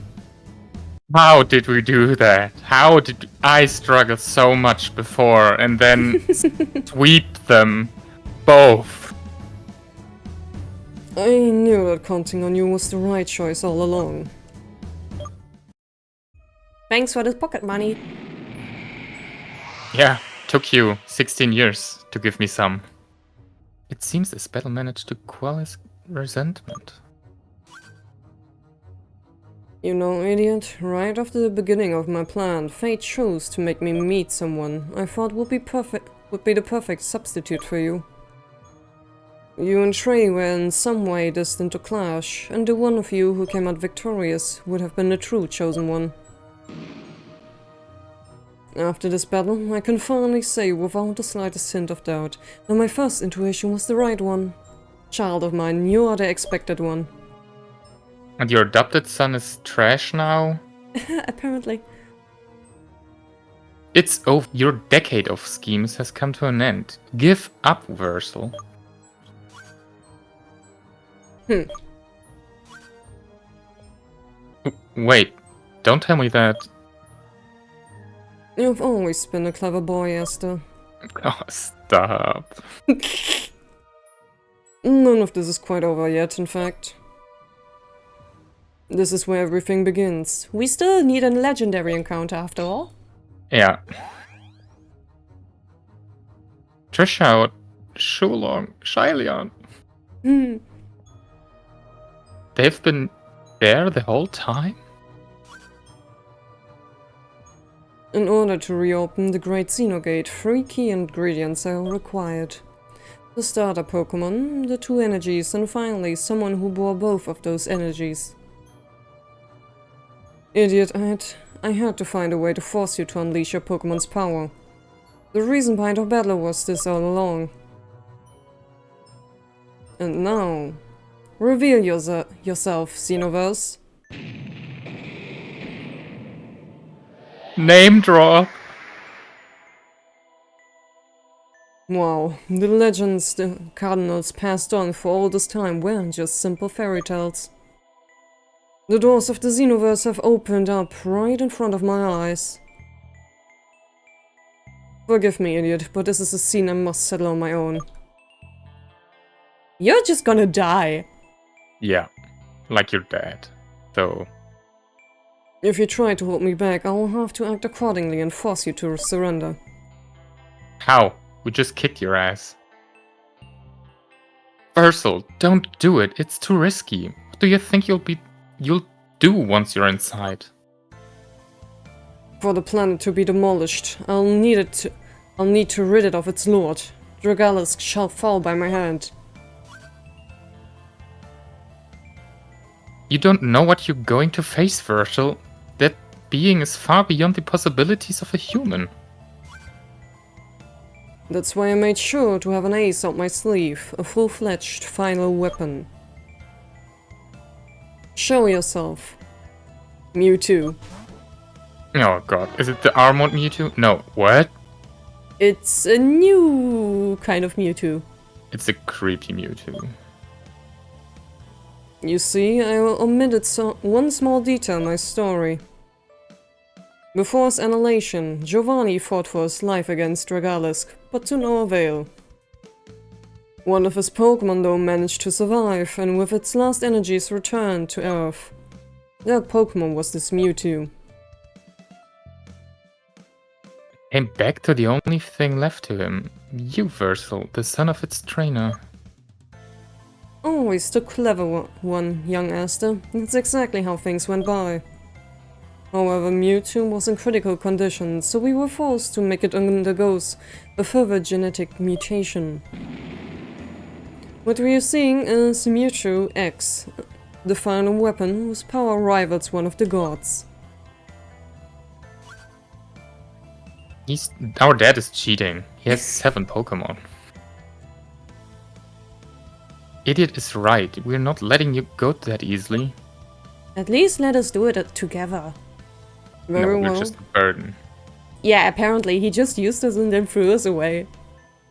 B: How did we do that? How did I struggle so much before and then sweep them both?
A: I knew that counting on you was the right choice all along. Thanks for this pocket money.
B: Yeah, took you 16 years to give me some. It seems this battle managed to quell his resentment.
A: You know, idiot, right after the beginning of my plan, fate chose to make me meet someone I thought would be the perfect substitute for you. You and Trey were in some way destined to clash, and the one of you who came out victorious would have been the true chosen one. After this battle, I can finally say without the slightest hint of doubt that my first intuition was the right one. Child of mine, you are the expected one.
B: And your adopted son is trash now?
A: Apparently.
B: It's over. Your decade of schemes has come to an end. Give up, Versal. Wait, don't tell me that.
A: You've always been a clever boy, Esther.
B: Oh, stop.
A: None of this is quite over yet, in fact. This is where everything begins. We still need a legendary encounter after all.
B: Yeah. Trisha, Shulong, Shylion. They've been there the whole time?
A: In order to reopen the Great Xenogate, 3 key ingredients are required. The starter Pokémon, the 2 energies, and finally someone who bore both of those energies. Idiot, I had to find a way to force you to unleash your Pokémon's power. The reason behind our battle was this all along. And now, reveal yourself, Xenoverse.
B: Name drop.
A: Wow, the legends the Cardinals passed on for all this time weren't just simple fairy tales. The doors of the Xenoverse have opened up right in front of my eyes. Forgive me, idiot, but this is a scene I must settle on my own. You're just gonna die!
B: Yeah, like your dad. So...
A: If you try to hold me back, I will have to act accordingly and force you to surrender.
B: How? We just kicked your ass. Versal, don't do it. It's too risky. What do you think you'll do once you're inside?
A: For the planet to be demolished, I'll need to rid it of its lord. Dragalis shall fall by my hand.
B: You don't know what you're going to face, Versal. That being is far beyond the possibilities of a human.
A: That's why I made sure to have an ace up my sleeve, a full-fledged final weapon. Show yourself. Mewtwo.
B: Oh god, is it the armored Mewtwo? No, what?
A: It's a new kind of Mewtwo.
B: It's a creepy Mewtwo.
A: You see, I omitted one small detail in my story. Before his annihilation, Giovanni fought for his life against Dragalisk, but to no avail. One of his Pokémon though managed to survive, and with its last energies returned to Earth. That Pokémon was this Mewtwo.
B: Came back to the only thing left to him. Universal, the son of its trainer.
A: Always the clever one, young Aster. That's exactly how things went by. However, Mewtwo was in critical condition, so we were forced to make it undergo a further genetic mutation. What we are seeing is Mewtwo X, the final weapon whose power rivals one of the gods.
B: Our dad is cheating. He has 7 Pokémon. Idiot is right. We're not letting you go that easily.
A: At least let us do it together. Very
B: no,
A: well.
B: we're just a burden.
A: Yeah, apparently he just used us and then threw us away.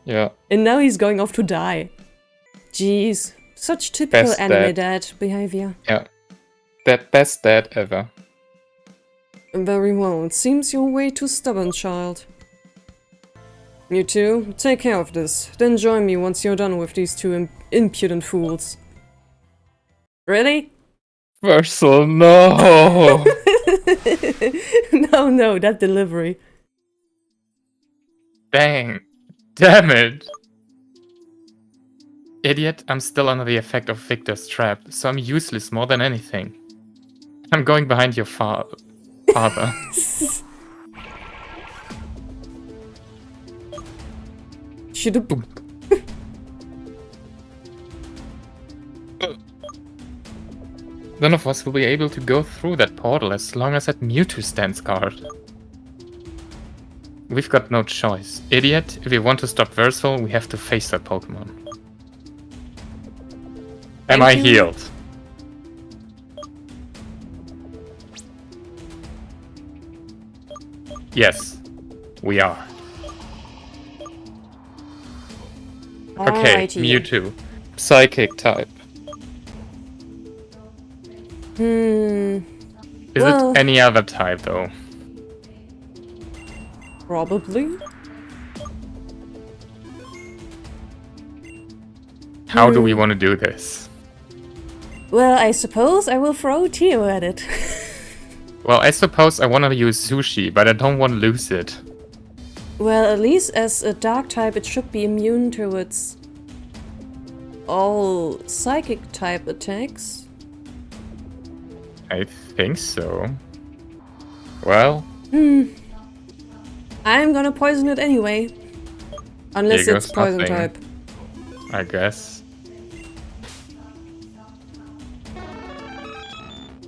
B: Yeah.
A: And now he's going off to die. Jeez, such typical
B: Best
A: anime
B: dad.
A: dad behavior.
B: Yeah. That best dad ever.
A: Very well, it seems you're way too stubborn, child. Mewtwo, take care of this, then join me once you're done with these two impudent fools. Ready?
B: Versal, no!
A: No, that delivery.
B: Dang. Damn it. Idiot, I'm still under the effect of Victor's trap, so I'm useless more than anything. I'm going behind your father.
A: Should've...
B: None of us will be able to go through that portal as long as that Mewtwo stands guard. We've got no choice. Idiot, if we want to stop Versal, we have to face that Pokemon. Am I healed? Yes, we are. Okay,
A: Alrighty.
B: Mewtwo. Psychic type. Is
A: Well-
B: it any other type though?
A: Probably?
B: How do we want to do this?
A: Well, I suppose I will throw Tio at it.
B: Well, I suppose I want to use Sushi, but I don't want to lose it.
A: Well, at least as a dark type, it should be immune to its all psychic type attacks.
B: I think so. Well,
A: I'm gonna poison it anyway. Unless
B: Here
A: it's
B: goes
A: poison
B: nothing.
A: type.
B: I guess.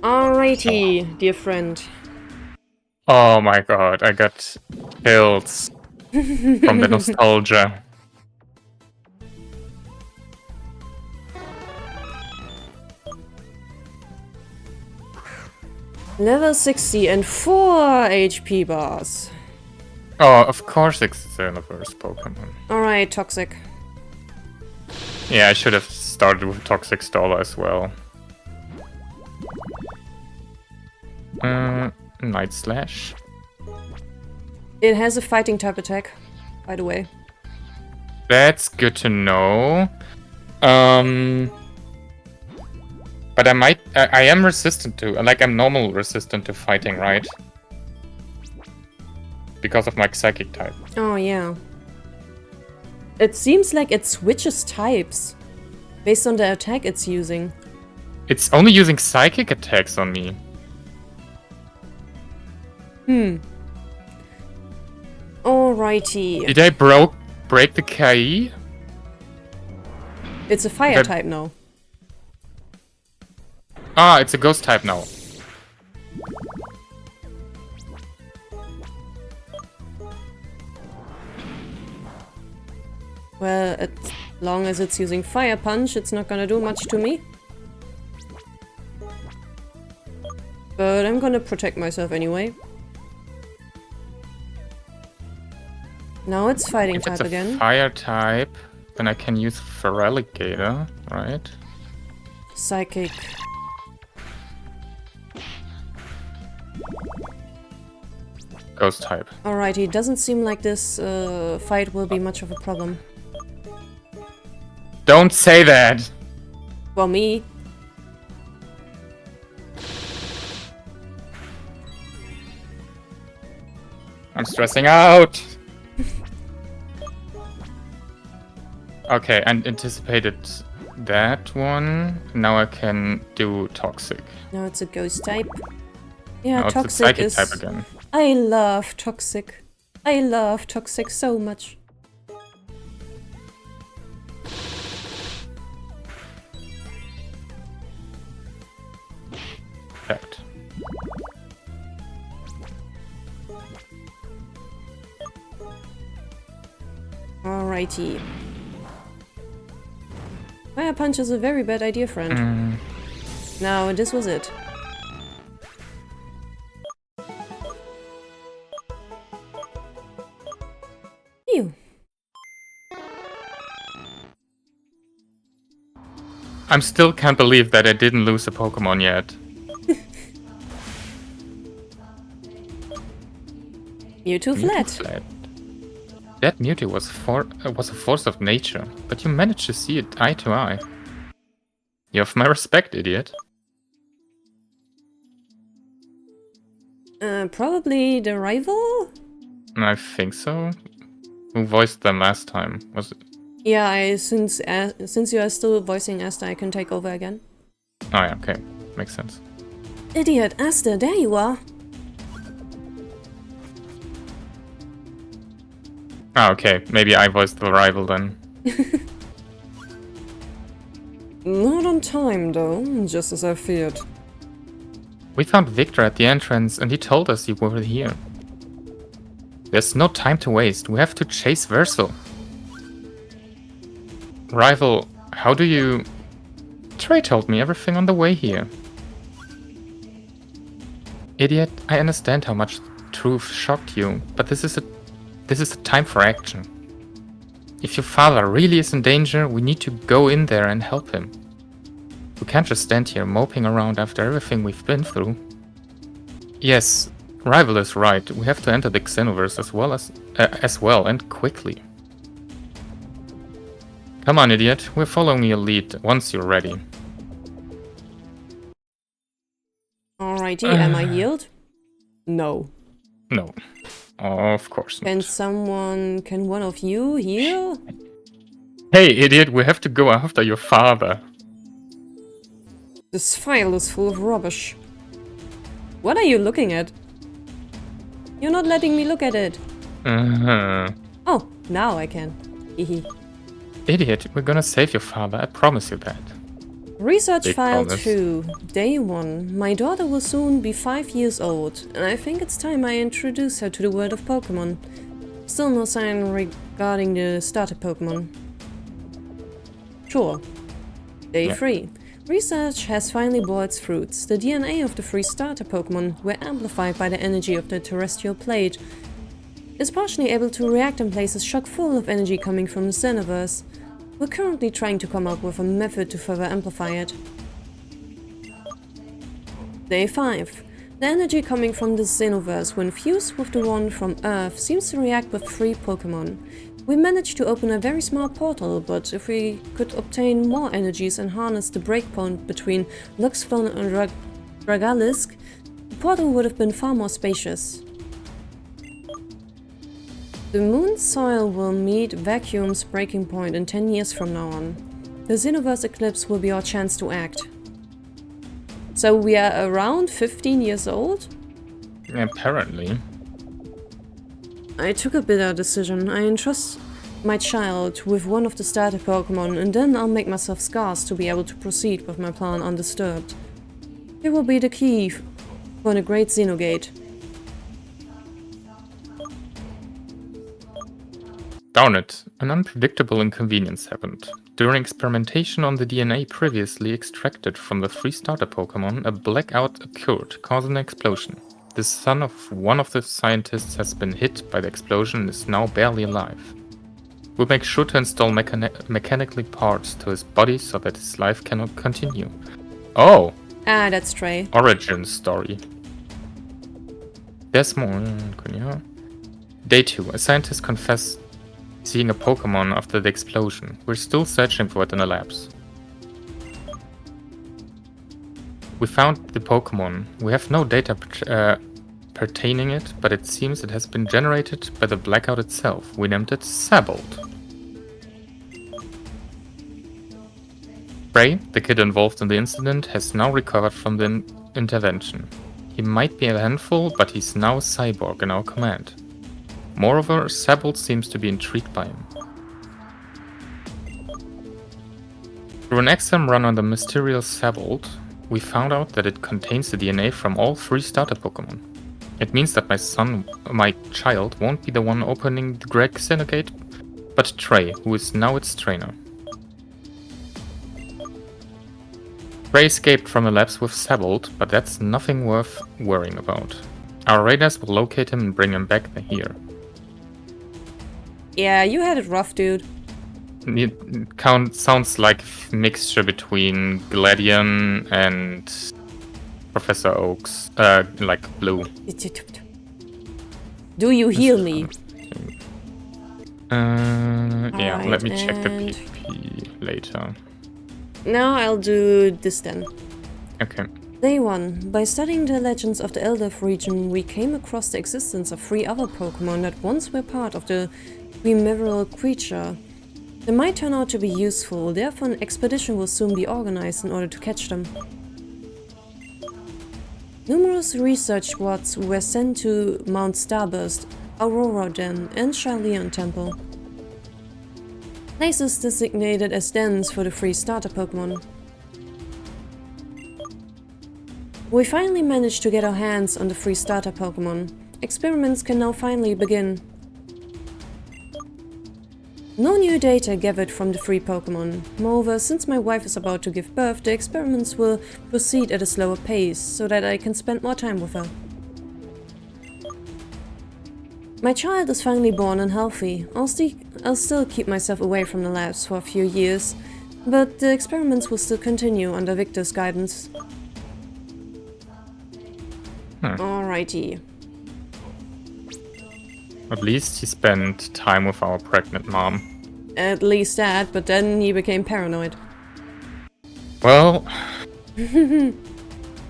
A: Alrighty, dear friend.
B: Oh my god, I got pills from the nostalgia.
A: Level 60 and 4 HP bars.
B: Oh, of course it's Xenoverse Pokemon.
A: Alright, Toxic.
B: Yeah, I should have started with Toxic Stall as well. Night Slash.
A: It has a fighting type attack, by the way.
B: That's good to know. But I am resistant to, like I'm normal resistant to fighting, right? Because of my psychic type.
A: Oh, yeah. It seems like it switches types based on the attack it's using.
B: It's only using psychic attacks on me.
A: Alrighty.
B: Did I break the KI?
A: It's a fire
B: That-
A: type now.
B: Ah, it's a ghost type now.
A: Well, as long as it's using Fire Punch, it's not gonna do much to me. But I'm gonna protect myself anyway. Now it's fighting
B: If it's
A: type
B: a
A: again.
B: fire type, then I can use Feraligatr, right?
A: Psychic.
B: Ghost type.
A: Alrighty, doesn't seem like this fight will be much of a problem.
B: Don't say that!
A: For me.
B: I'm stressing out! Okay, I anticipated that one. Now I can do Toxic.
A: Now it's a ghost type. Yeah,
B: Now it's
A: Toxic
B: Psychic
A: is...
B: type again.
A: I love Toxic. I love Toxic so much.
B: Perfect.
A: Alrighty. Fire Punch is a very bad idea, friend. Now, this was it. Ew.
B: I'm still can't believe that I didn't lose a Pokemon yet.
A: Mewtwo fled.
B: Fled. That Mewtwo was a force of nature, but you managed to see it eye to eye. You have my respect, idiot.
A: Probably the rival?
B: I think so. Who voiced them last time? Was it?
A: Yeah, since you are still voicing Asta, I can take over again.
B: Oh yeah, okay. Makes sense.
A: Idiot, Asta, there you are.
B: Ah, okay. Maybe I voiced the rival then.
A: Not on time, though, just as I feared.
B: We found Victor at the entrance and he told us you were here. There's no time to waste. We have to chase Versal. Rival, how do you... Trey told me everything on the way here. Idiot, I understand how much truth shocked you, but this is a time for action. If your father really is in danger, we need to go in there and help him. We can't just stand here moping around after everything we've been through. Yes, Rival is right. We have to enter the Xenoverse as well and quickly. Come on, idiot. We're following your lead once you're ready.
A: Alrighty, am I healed? No.
B: No. Of course not.
A: Can one of you heal?
B: Hey, idiot, we have to go after your father.
A: This file is full of rubbish. What are you looking at? You're not letting me look at it. Oh, now I can. Hehe.
B: Idiot, we're gonna save your father, I promise you that.
A: Research
B: Big
A: file
B: promise.
A: 2, day 1. My daughter will soon be 5 years old, and I think it's time I introduce her to the world of Pokémon. Still no sign regarding the starter Pokémon. Sure. Day 3. Research has finally bore its fruits. The DNA of the 3 starter Pokémon were amplified by the energy of the terrestrial plate. It's partially able to react in places chock full of energy coming from the Xenoverse. We're currently trying to come up with a method to further amplify it. Day 5. The energy coming from the Xenoverse, when fused with the one from Earth, seems to react with 3 Pokémon. We managed to open a very small portal, but if we could obtain more energies and harness the breakpoint between Luxflon and Dragalisk, the portal would have been far more spacious. The moon's soil will meet Vacuum's breaking point in 10 years from now on. The Xenoverse eclipse will be our chance to act. So we are around 15 years old?
B: Apparently.
A: I took a bitter decision. I entrust my child with one of the starter Pokémon, and then I'll make myself scarce to be able to proceed with my plan undisturbed. It will be the key for the Great Xenogate.
B: Darn it, an unpredictable inconvenience happened. During experimentation on the DNA previously extracted from the 3 starter Pokémon, a blackout occurred, causing an explosion. The son of one of the scientists has been hit by the explosion and is now barely alive. We'll make sure to install mechanically parts to his body so that his life cannot continue. Oh!
A: Ah, that's Trey.
B: Origin story. There's more. Yeah. Day 2. A scientist confessed seeing a Pokémon after the explosion. We're still searching for it in the labs. We found the Pokémon. We have no data pertaining it, but it seems it has been generated by the blackout itself. We named it Sabold. Bray, the kid involved in the incident, has now recovered from the intervention. He might be a handful, but he's now a cyborg in our command. Moreover, Sabold seems to be intrigued by him. Through an exam run on the mysterious Sabold, we found out that it contains the DNA from all 3 starter Pokémon. It means that my child, won't be the one opening the Great Xenogate, but Trey, who is now its trainer. Trey escaped from the labs with Sabold, but that's nothing worth worrying about. Our raiders will locate him and bring him back here.
A: Yeah, you had it rough, dude.
B: It sounds like a mixture between Gladion and Professor Oak's, like Blue.
A: Do you heal me?
B: Yeah,
A: Alright,
B: let me check the PP later.
A: Now I'll do this then.
B: Okay.
A: Day 1. By studying the legends of the Elderf region, we came across the existence of 3 other Pokémon that once were part of the primeval creature. They might turn out to be useful, therefore an expedition will soon be organized in order to catch them. Numerous research squads were sent to Mount Starburst, Aurora Den, and Charleon Temple. Places designated as dens for the 3 starter Pokémon. We finally managed to get our hands on the 3 starter Pokémon. Experiments can now finally begin. No new data gathered from the 3 Pokémon. Moreover, since my wife is about to give birth, the experiments will proceed at a slower pace, so that I can spend more time with her. My child is finally born and healthy. I'll still keep myself away from the labs for a few years, but the experiments will still continue under Victor's guidance. Alrighty.
B: At least he spent time with our pregnant mom.
A: At least that, but then he became paranoid.
B: Well...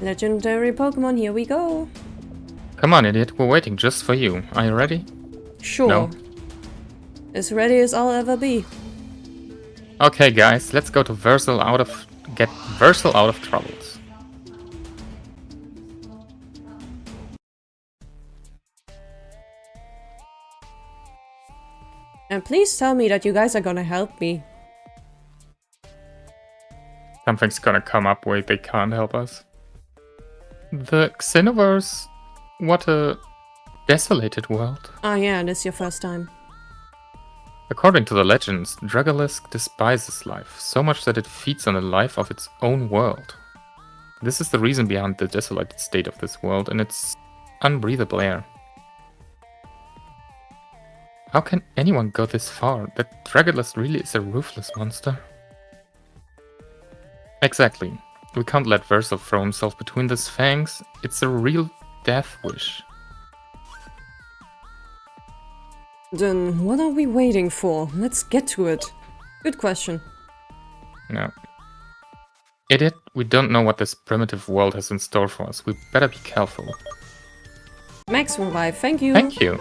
A: Legendary Pokémon, here we go.
B: Come on, idiot, we're waiting just for you. Are you ready?
A: Sure.
B: No.
A: As ready as I'll ever be.
B: Okay, guys, let's go to get Versal out of troubles.
A: And please tell me that you guys are gonna help me.
B: Something's gonna come up where they can't help us. The Xenoverse... What a desolated world.
A: Oh yeah, this is your first time.
B: According to the legends, Dragalisk despises life, so much that it feeds on the life of its own world. This is the reason behind the desolated state of this world and its unbreathable air. How can anyone go this far? That Dragalisk really is a ruthless monster. Exactly. We can't let Versal throw himself between these fangs. It's a real death wish.
A: Then what are we waiting for? Let's get to it. Good question.
B: No. Idiot, we don't know what this primitive world has in store for us. We better be careful.
A: Max revive, thank you.
B: Thank you.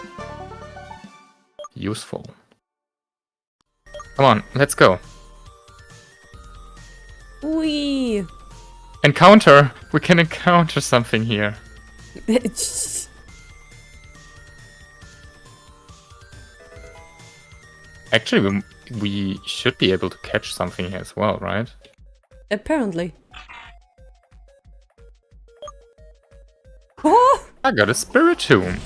B: Useful. Come on, let's go.
A: Wee.
B: Encounter! We can encounter something here. Actually, we should be able to catch something here as well, right?
A: Apparently. Oh!
B: I got a Spiritomb.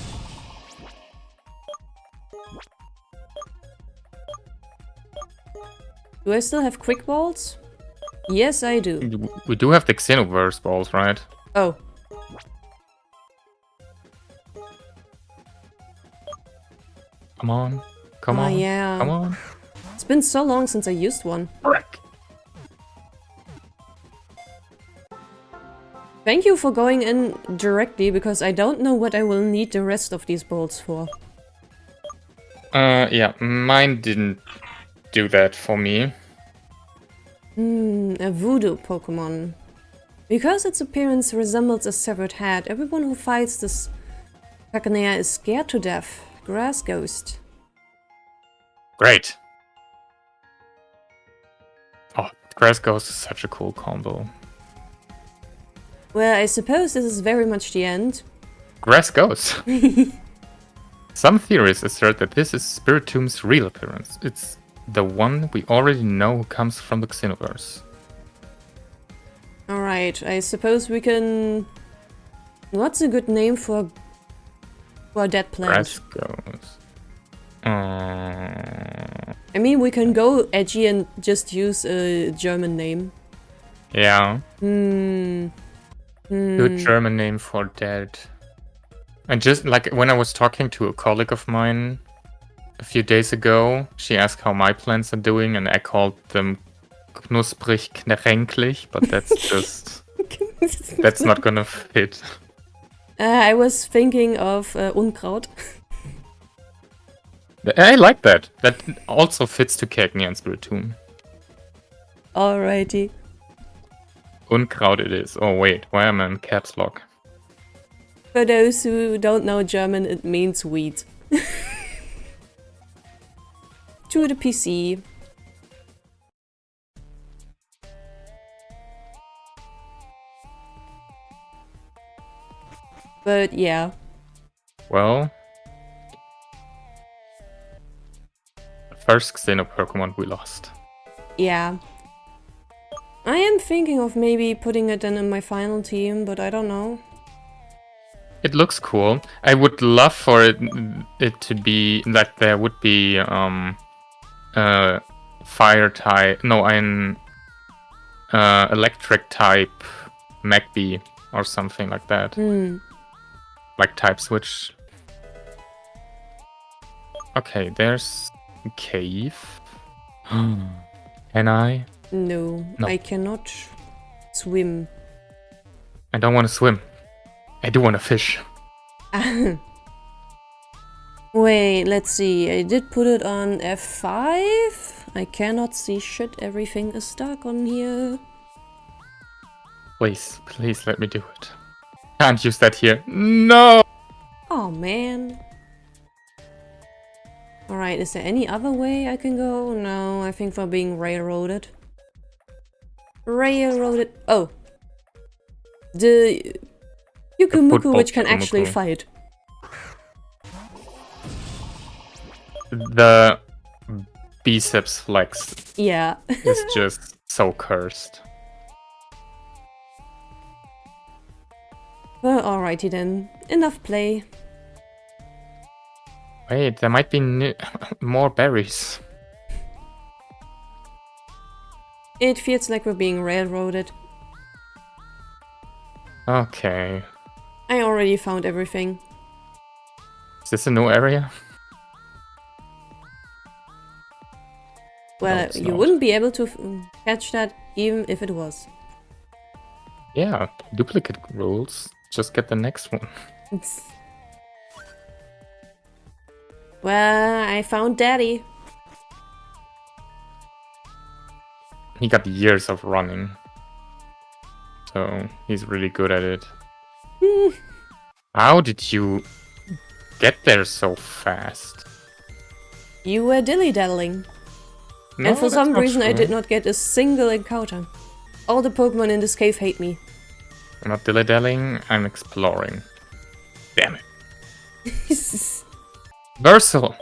A: Do I still have quick balls? Yes, I do.
B: We do have the Xenoverse balls, right?
A: Oh.
B: Come on. Come on.
A: Yeah.
B: Come on.
A: It's been so long since I used one.
B: Frick.
A: Thank you for going in directly, because I don't know what I will need the rest of these bolts for.
B: Yeah, mine didn't do that for me.
A: A voodoo Pokémon. Because its appearance resembles a severed head, everyone who fights this Pacanea is scared to death. Grass Ghost.
B: Great. Oh, Grass Ghost is such a cool combo.
A: Well, I suppose this is very much the end.
B: Grass Ghost. Some theories assert that this is Spiritom's real appearance. It's the one we already know who comes from the Xenoverse.
A: Alright, I suppose we can... What's a good name for a dead plant?
B: Grass Ghost.
A: I mean, we can go edgy and just use a German name.
B: Yeah. Good German name for dead. And just like when I was talking to a colleague of mine a few days ago, she asked how my plants are doing, and I called them knusprig kränklich, but that's just... that's not gonna fit.
A: I was thinking of Unkraut.
B: I like that. That also fits to Cagny and Spiritomb.
A: Alrighty.
B: Unkraut it is. Oh wait, why am I in caps lock?
A: For those who don't know German, it means weed. To the PC. But yeah.
B: Well... the first Xeno Pokemon we lost.
A: Yeah. I am thinking of maybe putting it in my final team, but I don't know.
B: It looks cool. I would love for it to be that there would be fire type, no, an electric type Magby or something like that. Like type switch. Okay, there's a cave. Can I?
A: No, I cannot swim.
B: I don't want to swim. I do want to fish.
A: Wait, let's see. I did put it on F5. I cannot see shit. Everything is dark on here.
B: Please, please let me do it. Can't use that here. No!
A: Oh, man. Alright, is there any other way I can go? No, I think we're being railroaded. Railroaded. Oh. The Yukumuku, which can actually fight.
B: The biceps flex
A: Yeah.
B: is just so cursed.
A: Well, alrighty then. Enough play.
B: Wait, there might be more berries.
A: It feels like we're being railroaded.
B: Okay.
A: I already found everything.
B: Is this a new area?
A: Well,
B: No, it's
A: you
B: not.
A: wouldn't be able to catch that even if it was.
B: Yeah, duplicate rules. Just get the next one.
A: Well, I found Daddy.
B: He got years of running. So he's really good at it. How did you get there so fast?
A: You were dilly-daddling.
B: No,
A: And for
B: that's
A: some
B: not
A: reason I
B: true.
A: did not get a single encounter. All the Pokemon in this cave hate me.
B: I'm not dilly-dallying, I'm exploring. Damn it. Versal!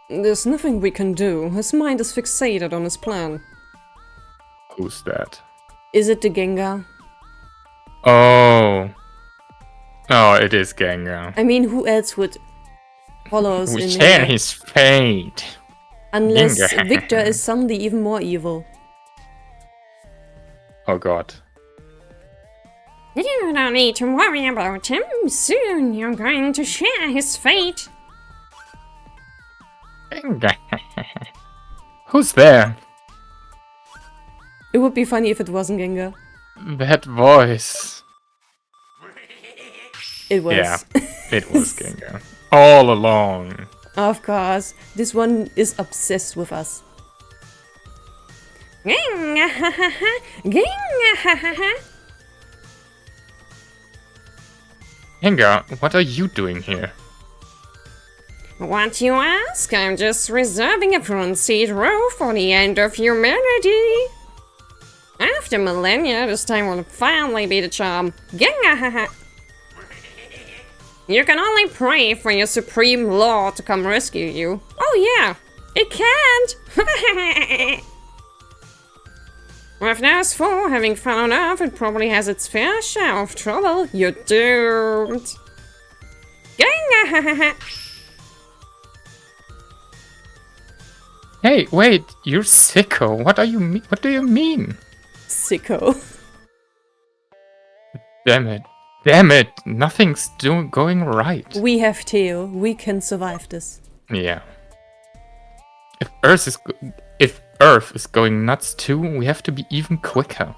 A: There's nothing we can do. His mind is fixated on his plan.
B: Who's that?
A: Is it the Gengar?
B: Oh. Oh, it is Gengar.
A: I mean, who else would follow us
B: We
A: in
B: share
A: here?
B: his fate.
A: Unless
B: Gengar.
A: Victor is suddenly even more evil.
B: Oh god.
C: You don't need to worry about him. Soon you're going to share his fate.
B: Gengar. Who's there?
A: It would be funny if it wasn't Gengar.
B: That voice.
A: It was.
B: Yeah, it was Gengar. All along.
A: Of course. This one is obsessed with us.
B: Gengar, what are you doing here?
C: What you ask? I'm just reserving a front seat row for the end of humanity. After millennia, this time will finally be the charm. You can only pray for your supreme lord to come rescue you. Oh yeah, it can't! With those four having found Earth, it probably has its fair share of trouble. You're doomed.
B: Hey, wait, you're sicko. What do you mean?
A: Sicko.
B: Damn it. Damn it. Nothing's going right.
A: We have Theo. We can survive this.
B: Yeah. If Earth is going nuts too, we have to be even quicker.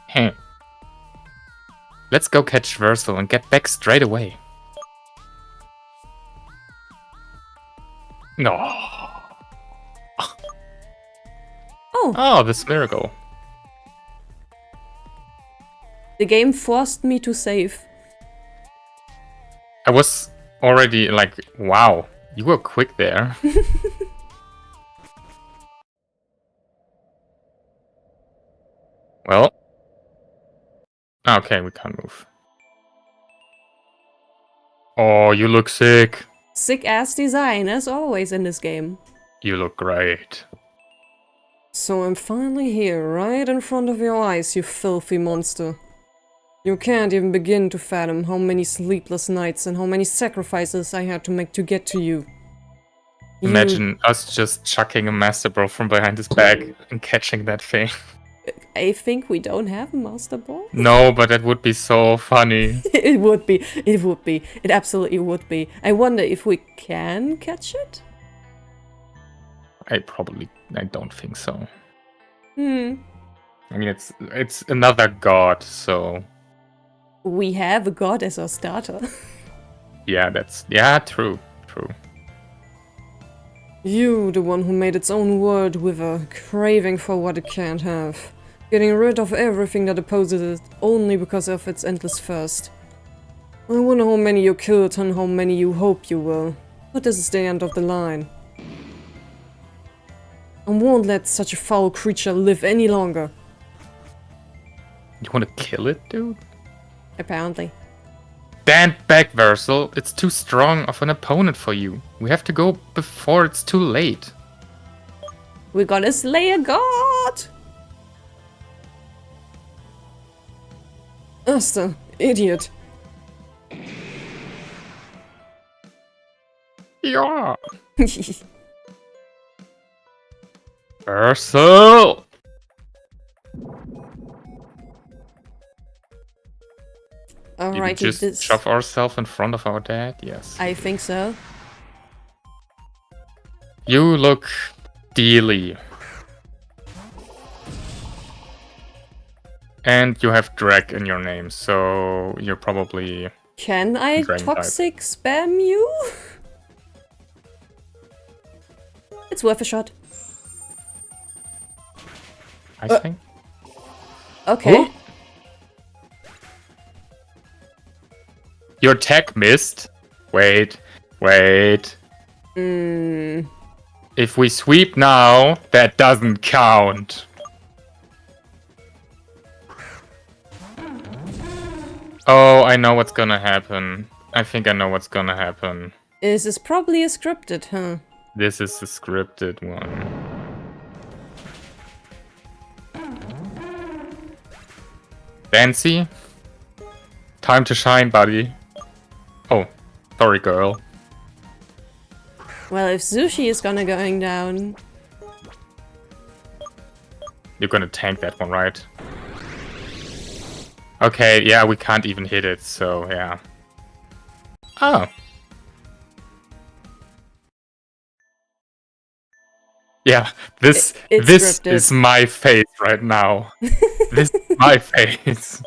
B: Hey. Let's go catch Versal and get back straight away. No. Oh, this miracle.
A: The game forced me to save.
B: I was already like, wow, you were quick there. Well. Okay, we can't move. Oh, you look sick.
A: Sick ass design, as always in this game.
B: You look great.
A: So I'm finally here, right in front of your eyes, you filthy monster. You can't even begin to fathom how many sleepless nights and how many sacrifices I had to make to get to you.
B: Imagine us just chucking a Master Ball from behind his back and catching that thing.
A: I think we don't have a Master Ball.
B: No, but that would be so funny.
A: It would be. It would be. It absolutely would be. I wonder if we can catch it?
B: I don't think so.
A: Hmm.
B: I mean, it's another god, so...
A: We have a god as our starter.
B: Yeah, true.
A: You, the one who made its own world wither, craving for what it can't have. Getting rid of everything that opposes it, only because of its endless thirst. I wonder how many you killed and how many you hope you will. But this is the end of the line. I won't let such a foul creature live any longer.
B: You want to kill it, dude?
A: Apparently.
B: Stand back, Versal. It's too strong of an opponent for you. We have to go before it's too late.
A: We're gonna slay a god! Asta, idiot.
B: Yeah. Versal!
A: Alright,
B: Did we just shove ourselves in front of our dad? Yes.
A: I think so.
B: You look steely. And you have Drag in your name, so you're probably...
A: Can I
B: Dragon
A: toxic spam you? It's worth a shot.
B: I think.
A: Okay.
B: Oh. Your tech missed. Wait. If we sweep now, that doesn't count. Oh, I know what's gonna happen. I think I know what's gonna happen.
A: This is probably a scripted, huh?
B: This is the scripted one. Dancy? Time to shine, buddy. Oh, sorry, girl.
A: Well, if Sushi is going down...
B: You're gonna tank that one, right? Okay, yeah, we can't even hit it, so yeah. Oh. Yeah, this
A: It's
B: this
A: scripted.
B: is my face right now. This is my face.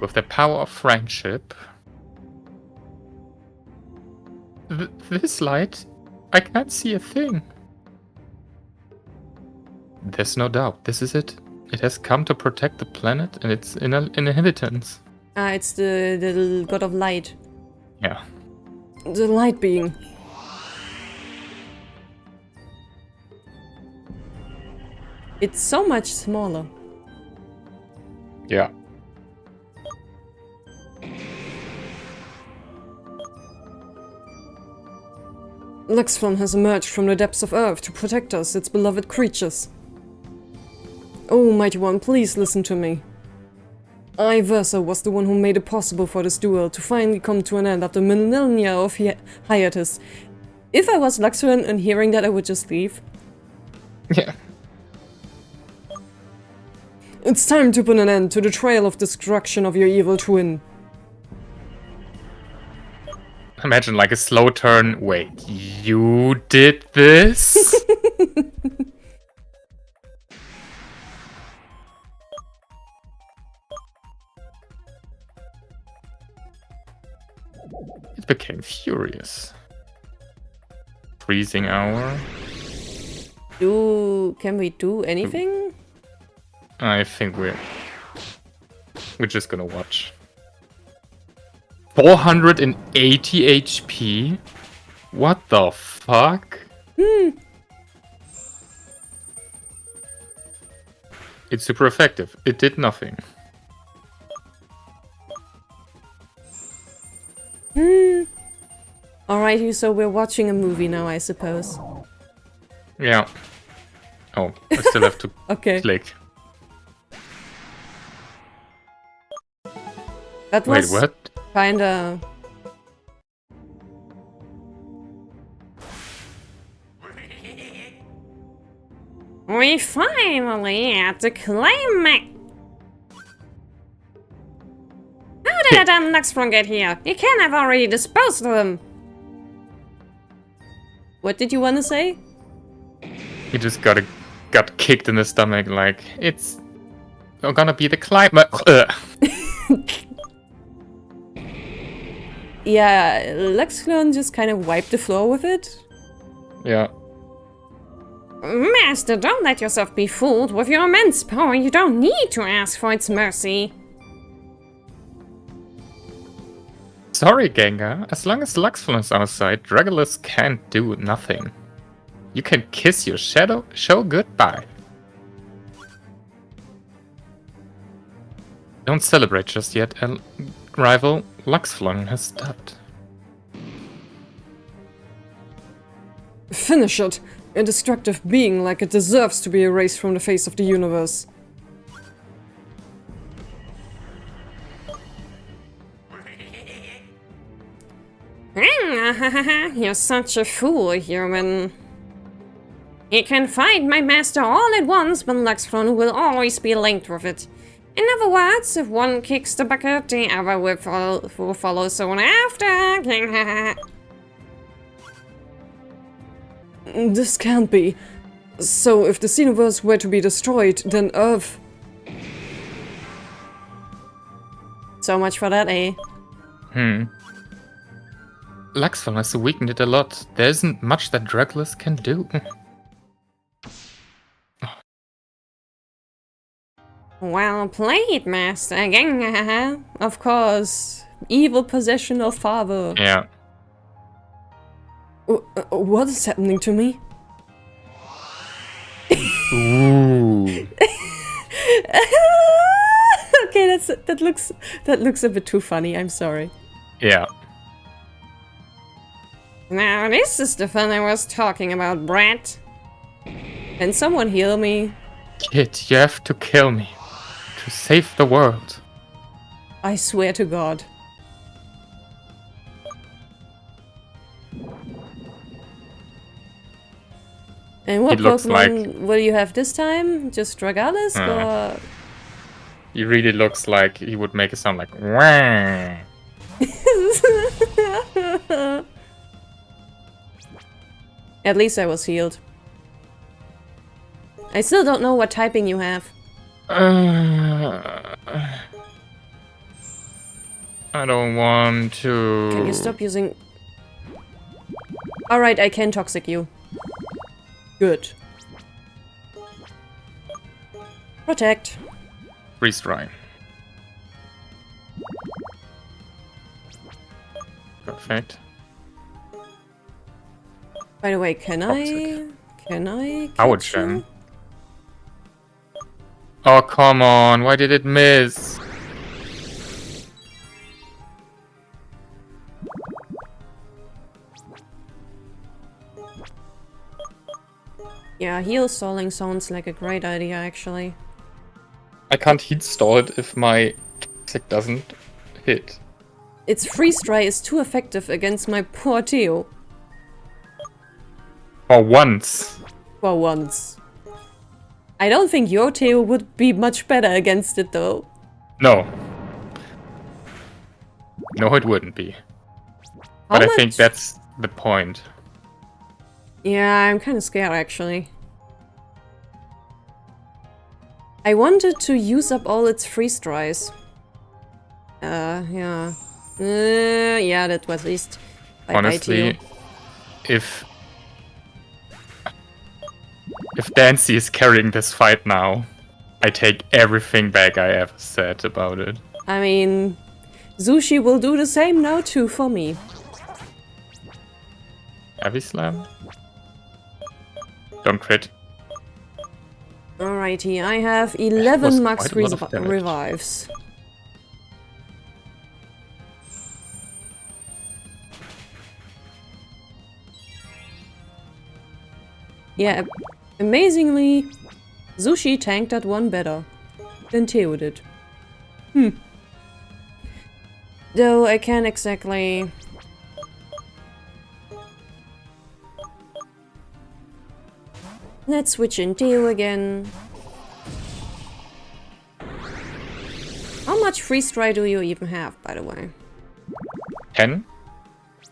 B: With the power of friendship. This light, I can't see a thing. There's no doubt, this is it. It has come to protect the planet and its inhabitants.
A: It's the god of light.
B: Yeah.
A: The light being. It's so much smaller.
B: Yeah.
A: Luxflon has emerged from the depths of Earth to protect us, its beloved creatures. Oh, Mighty One, please listen to me. I, Versa, was the one who made it possible for this duel to finally come to an end after millennia of hiatus. If I was Luxflon and hearing that, I would just leave.
B: Yeah.
A: It's time to put an end to the trail of destruction of your evil twin.
B: Imagine like a slow turn. Wait, you did this? It became furious. Freezing hour.
A: Can we do anything?
B: I think we're just gonna watch. 480 HP? What the fuck? It's super effective. It did nothing.
A: Alrighty, so we're watching a movie now, I suppose.
B: Yeah. Oh, I still have to
A: Okay.
B: click.
A: That
B: Wait,
A: was
B: what?
A: kinda...
C: We finally at the climax. How did that damn Luxflon get here? You can't have already disposed of him.
A: What did you want to say?
B: He just got kicked in the stomach like, it's gonna be the climate.
A: Yeah, Luxflon just kind of wiped the floor with it.
B: Yeah.
C: Master, don't let yourself be fooled. With your immense power, you don't need to ask for its mercy.
B: Sorry, Gengar. As long as Luxflon is outside, Dragolus can't do nothing. You can kiss your shadow, show goodbye. Don't celebrate just yet, rival. Luxflon has stopped.
A: Finish it! A destructive being like it deserves to be erased from the face of the universe.
C: You're such a fool, human. You can fight my master all at once, but Luxflon will always be linked with it. In other words, if one kicks the bucket, the other will follow soon after.
A: This can't be. So, if the Xenoverse were to be destroyed, then Earth... So much for that, eh?
B: Luxflon has weakened it a lot. There isn't much that Dragolus can do.
C: Well played, master. Again.
A: Of course. Evil possession of father.
B: Yeah.
A: What is happening to me?
B: Ooh.
A: Okay, that looks a bit too funny. I'm sorry.
B: Yeah.
C: Now this is the fun I was talking about, brat.
A: Can someone heal me?
B: Kid, you have to kill me. To save the world.
A: I swear to God. And what
B: It looks
A: Pokemon will you have this time? Just Dragalis or...
B: He really looks like he would make a sound like wah.
A: At least I was healed. I still don't know what typing you have.
B: I don't want to.
A: Can you stop using... Alright, I can toxic you. Good. Protect.
B: Freeze dry. Perfect.
A: By the way, can
B: Toxic.
A: I
B: Power
A: catch
B: gem.
A: you?
B: Oh, come on. Why did it miss?
A: Yeah, heal stalling sounds like a great idea, actually.
B: I can't heat stall it if my toxic doesn't hit.
A: Its freeze dry is too effective against my poor Theo.
B: For once.
A: For once. I don't think your Theo would be much better against it, though.
B: No. No, it wouldn't be.
A: How
B: But I
A: much-
B: think that's the point.
A: Yeah, I'm kind of scared, actually. I wanted to use up all its freeze dries. Yeah. Yeah, that was at least... Bye-bye,
B: Honestly,
A: Theo.
B: if Dancy is carrying this fight now, I take everything back I ever said about it.
A: I mean... Sushi will do the same now, too, for me.
B: Heavy slam? Don't crit.
A: Alrighty, I have
B: was
A: 11 max
B: quite a lot of damage.
A: revives. Yeah, amazingly, Sushi tanked that one better than Theo did. Though I can't exactly... Let's switch in Theo again. How much freeze dry do you even have, by the way?
B: 10,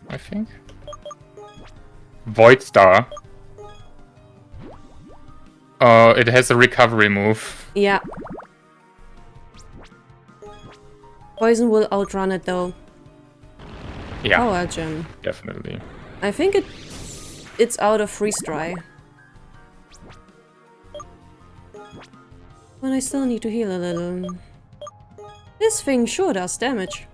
B: I think. Void Star. It has a recovery move.
A: Yeah. Poison will outrun it though.
B: Yeah,
A: Power gem.
B: definitely.
A: I think it's out of freeze dry. But I still need to heal a little. This thing sure does damage.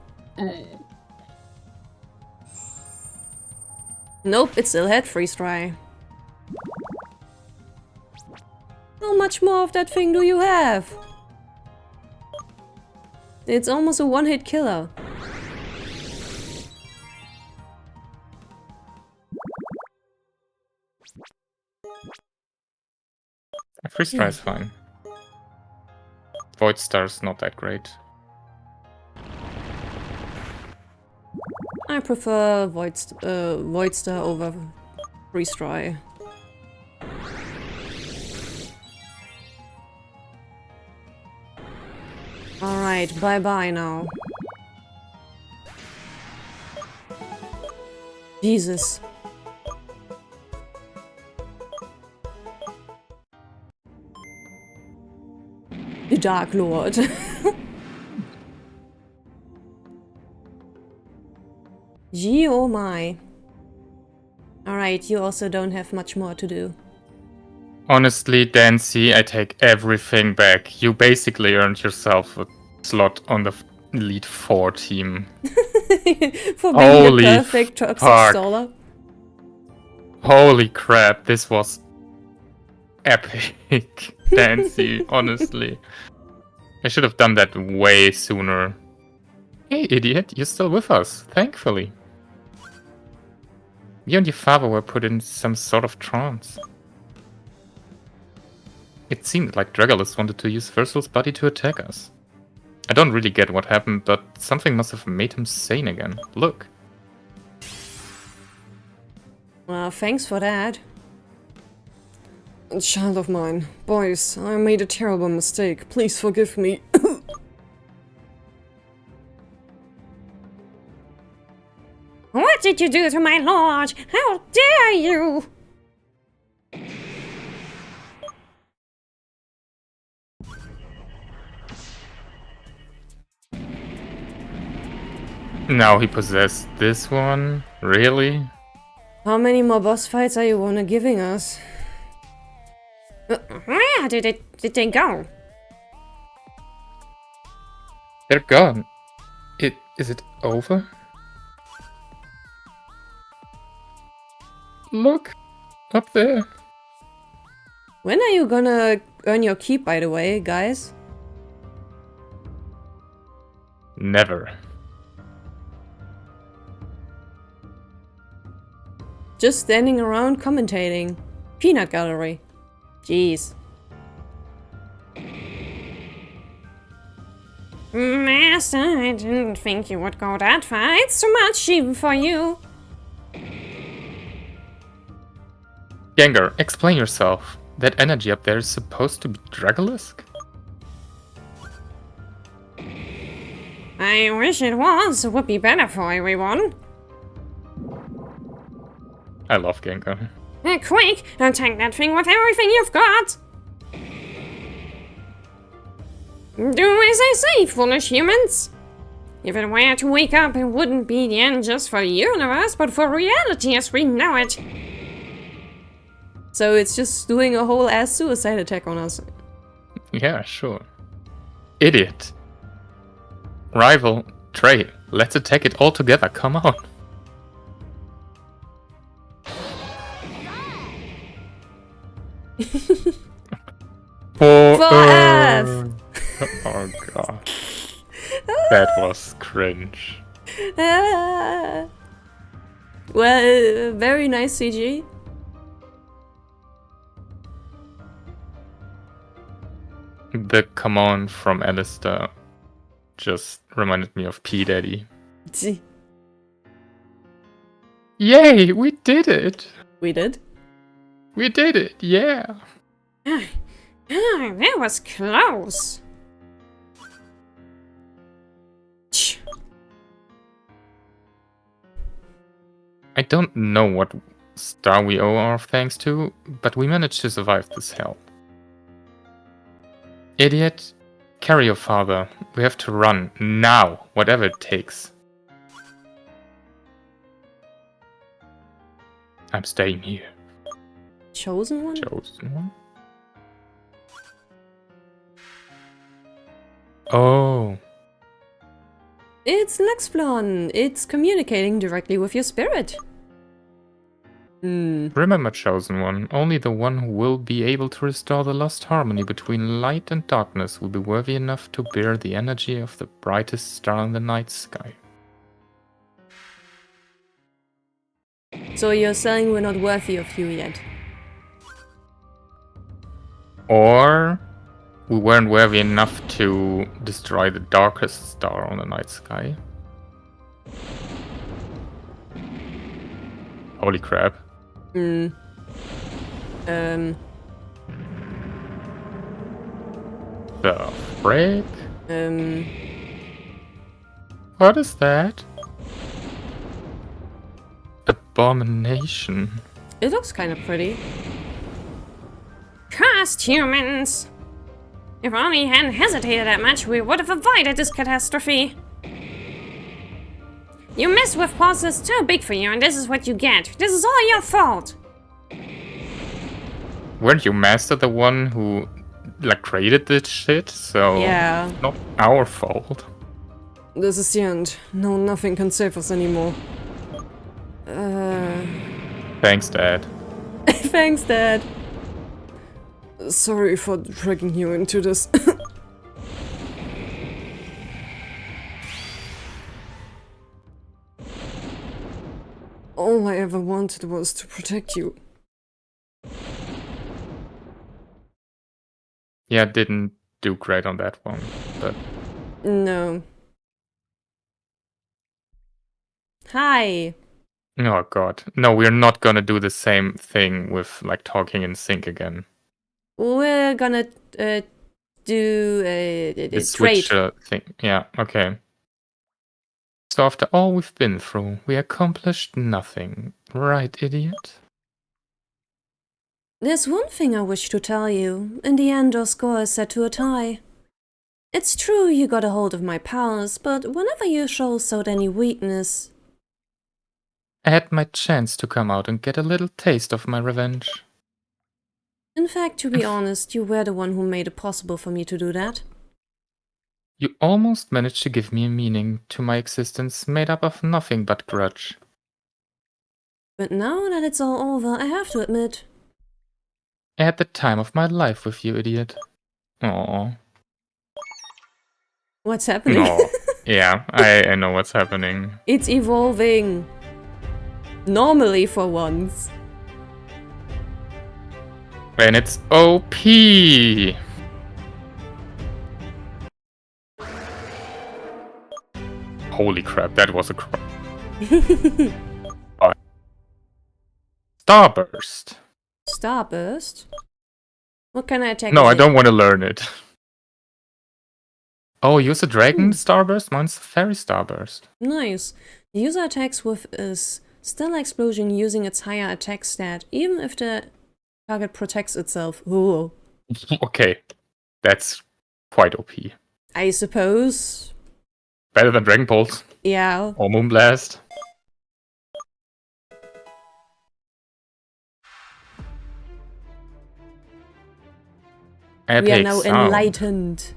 A: Nope, it still had freeze dry. How much more of that thing do you have? It's almost a one-hit killer.
B: Freeze Dry is fine. Void Star is not that great.
A: I prefer Void Star over freeze dry. Alright, bye-bye now. Jesus. The Dark Lord. Gee, oh my. Alright, you also don't have much more to do.
B: Honestly, Dancy, I take everything back. You basically earned yourself a slot on the Elite 4 team.
A: For being
B: Holy
A: the perfect toxic
B: fuck.
A: staller.
B: Holy crap, this was epic, Dancy, honestly. I should have done that way sooner. Hey, idiot, you're still with us, thankfully. You and your father were put in some sort of trance. It seemed like Dragolus wanted to use Versal's body to attack us. I don't really get what happened, but something must have made him sane again. Look.
A: Well, thanks for that. Child of mine. Boys, I made a terrible mistake. Please forgive me.
C: did you do to my lord? How dare you?
B: Now he possessed this one? Really?
A: How many more boss fights are you wanna giving us?
C: Where did they go?
B: They're gone. Is it over? Look! Up there!
A: When are you gonna earn your keep, by the way, guys?
B: Never.
A: Just standing around commentating. Peanut gallery. Jeez.
C: Master, I didn't think you would go that far. It's too much even for you.
B: Gengar, explain yourself. That energy up there is supposed to be Dragolisk?
C: I wish it was. It would be better for everyone.
B: I love Gengar.
C: Quick, attack that thing with everything you've got. Do as I say, foolish humans. If it were to wake up, it wouldn't be the end just for the universe, but for reality as we know it.
A: So it's just doing a whole ass suicide attack on us.
B: Yeah, sure. Idiot. Rival, Trey, let's attack it all together, come on.
A: For F!
B: Oh god. That was cringe.
A: Ah. Well, very nice CG.
B: The command from Alistair just reminded me of P. Daddy. Yay, we did it!
A: We did?
B: We did it, yeah!
C: That was close.
B: I don't know what star we owe our thanks to, but we managed to survive this hell. Idiot, carry your father. We have to run, now, whatever it takes. I'm staying here.
A: Chosen one?
B: Chosen one? Oh.
A: It's Lexflon. It's communicating directly with your spirit.
B: Remember, Chosen One, only the one who will be able to restore the lost harmony between light and darkness will be worthy enough to bear the energy of the brightest star in the night sky.
A: So you're saying we're not worthy of you yet?
B: Or we weren't worthy enough to destroy the darkest star on the night sky. Holy crap.
A: The
B: frick? What is that? Abomination.
A: It looks kind of pretty.
C: Cursed humans! If only you hadn't hesitated that much, we would have avoided this catastrophe. You mess with bosses too big for you, and this is what you get. This is all your fault.
B: Weren't you Master the one who created this shit? So
A: Yeah.
B: it's not our fault.
A: This is the end. No, nothing can save us anymore.
B: Thanks, Dad.
A: Thanks, Dad. Sorry for dragging you into this. All I ever wanted was to protect you.
B: Yeah, didn't do great on that one, but
A: No. Hi.
B: oh god. No, we're not gonna do the same thing with talking in sync again.
A: We're gonna do a
B: The
A: trade.
B: switch thing. Yeah, okay. So after all we've been through, we accomplished nothing. Right, idiot?
A: There's one thing I wish to tell you. In the end, our score is set to a tie. It's true you got a hold of my powers, but whenever you showed any weakness...
B: I had my chance to come out and get a little taste of my revenge.
A: In fact, to be honest, you were the one who made it possible for me to do that.
B: You almost managed to give me a meaning to my existence made up of nothing but grudge.
A: But now that it's all over, I have to admit...
B: I had the time of my life with you, idiot. Aww.
A: What's happening?
B: No. Yeah, I know what's happening.
A: It's evolving. Normally for once.
B: And it's OP! Holy crap, that was a crap. Starburst.
A: Starburst? What kind of attack
B: No,
A: is
B: I
A: it?
B: don't want to learn it. Oh, use a dragon starburst? Mine's a fairy starburst.
A: Nice. The user attacks with a stellar explosion using its higher attack stat, even if the target protects itself. Ooh.
B: Okay, that's quite OP.
A: I suppose.
B: Better than Dragon Pulse
A: Yeah.
B: or Moonblast.
A: We are
B: Epic
A: now
B: sound.
A: enlightened.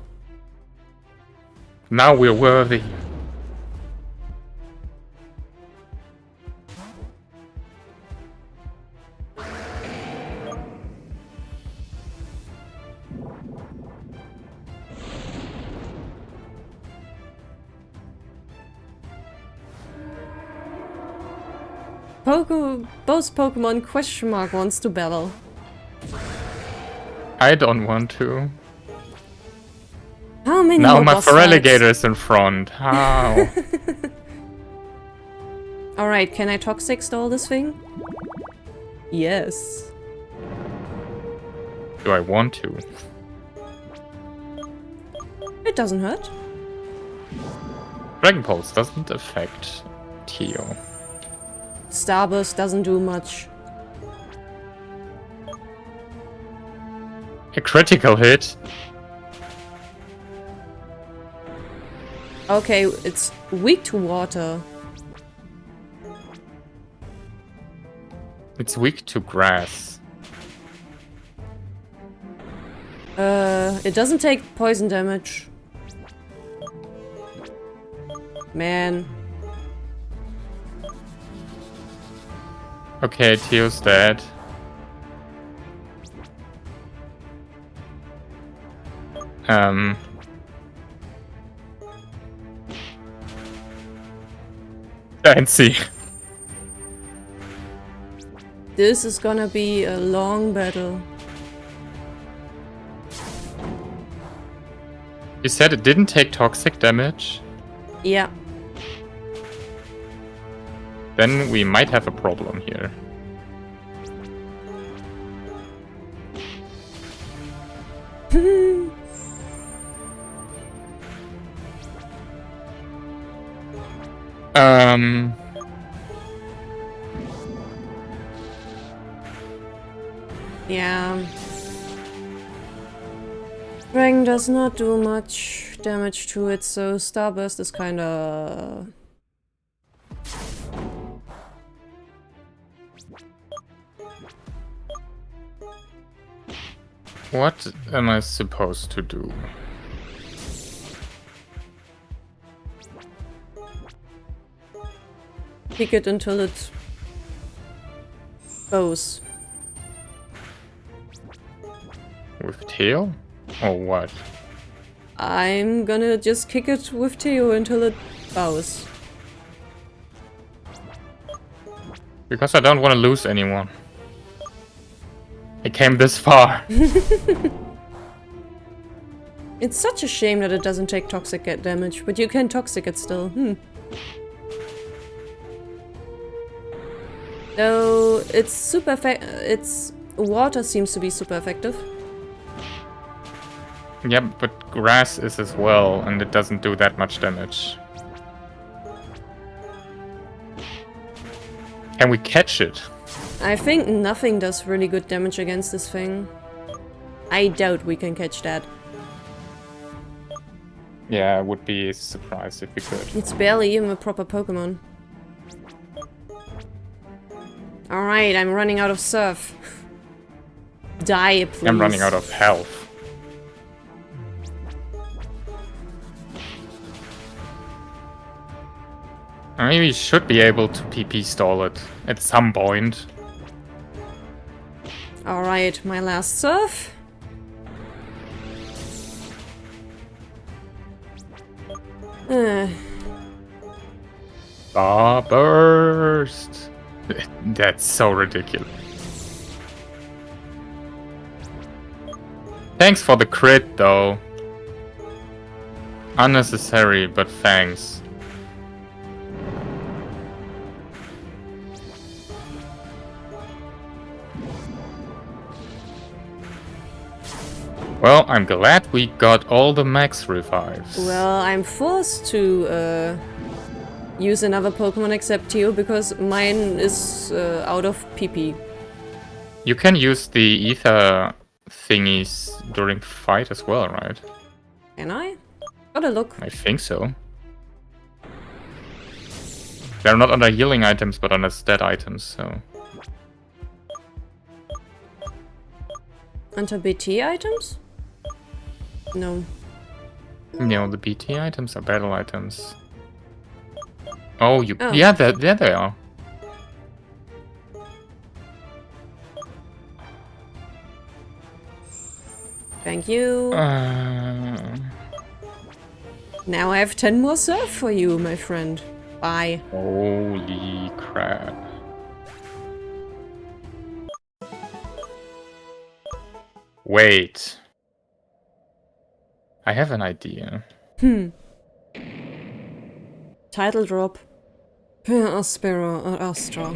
B: Now we're worthy.
A: Both Pokemon question mark wants to battle.
B: I don't want to.
A: How many
B: Now
A: more
B: my
A: boss
B: Feraligatr
A: fights?
B: is in front. How?
A: Alright, can I Toxic stall this thing? Yes.
B: Do I want to?
A: It doesn't hurt.
B: Dragon Pulse doesn't affect Tio.
A: Starburst doesn't do much.
B: A critical hit?
A: Okay, it's weak to water.
B: It's weak to grass.
A: It doesn't take poison damage. Man.
B: Okay, Tio's dead. Fancy.
A: This is gonna be a long battle.
B: You said it didn't take toxic damage?
A: Yeah.
B: Then we might have a problem here.
A: Yeah. Dragon does not do much damage to it, so Starburst is kinda...
B: What am I supposed to do?
A: kick it until it bows.
B: With tail? Or what?
A: I'm gonna just kick it with Theo until it bows.
B: Because I don't want to lose anyone. I came this far.
A: It's such a shame that it doesn't take toxic damage, but you can toxic it still. Though it's super its water seems to be super effective.
B: Yeah, but grass is as well, and it doesn't do that much damage. Can we catch it?
A: I think nothing does really good damage against this thing. I doubt we can catch that.
B: Yeah, I would be surprised if we could.
A: It's barely even a proper Pokemon. Alright, I'm running out of surf. Die, please.
B: I'm running out of health. Maybe we should be able to PP stall it at some point.
A: Alright, my last surf.
B: Starburst! That's so ridiculous. Thanks for the crit, though. Unnecessary, but thanks. Well, I'm glad we got all the max revives.
A: Well, I'm forced to use another Pokemon except you because mine is out of PP.
B: You can use the ether thingies during fight as well, right?
A: Can I? Gotta look.
B: I think so. They're not under healing items, but under stat items, so...
A: Under BT items? No.
B: No, the BT items are battle items. Oh, you...
A: Oh.
B: Yeah, there they are.
A: Thank you. Now I have 10 more surf for you, my friend. Bye.
B: Holy crap. Wait. I have an idea.
A: Title drop. Per aspera ad astra.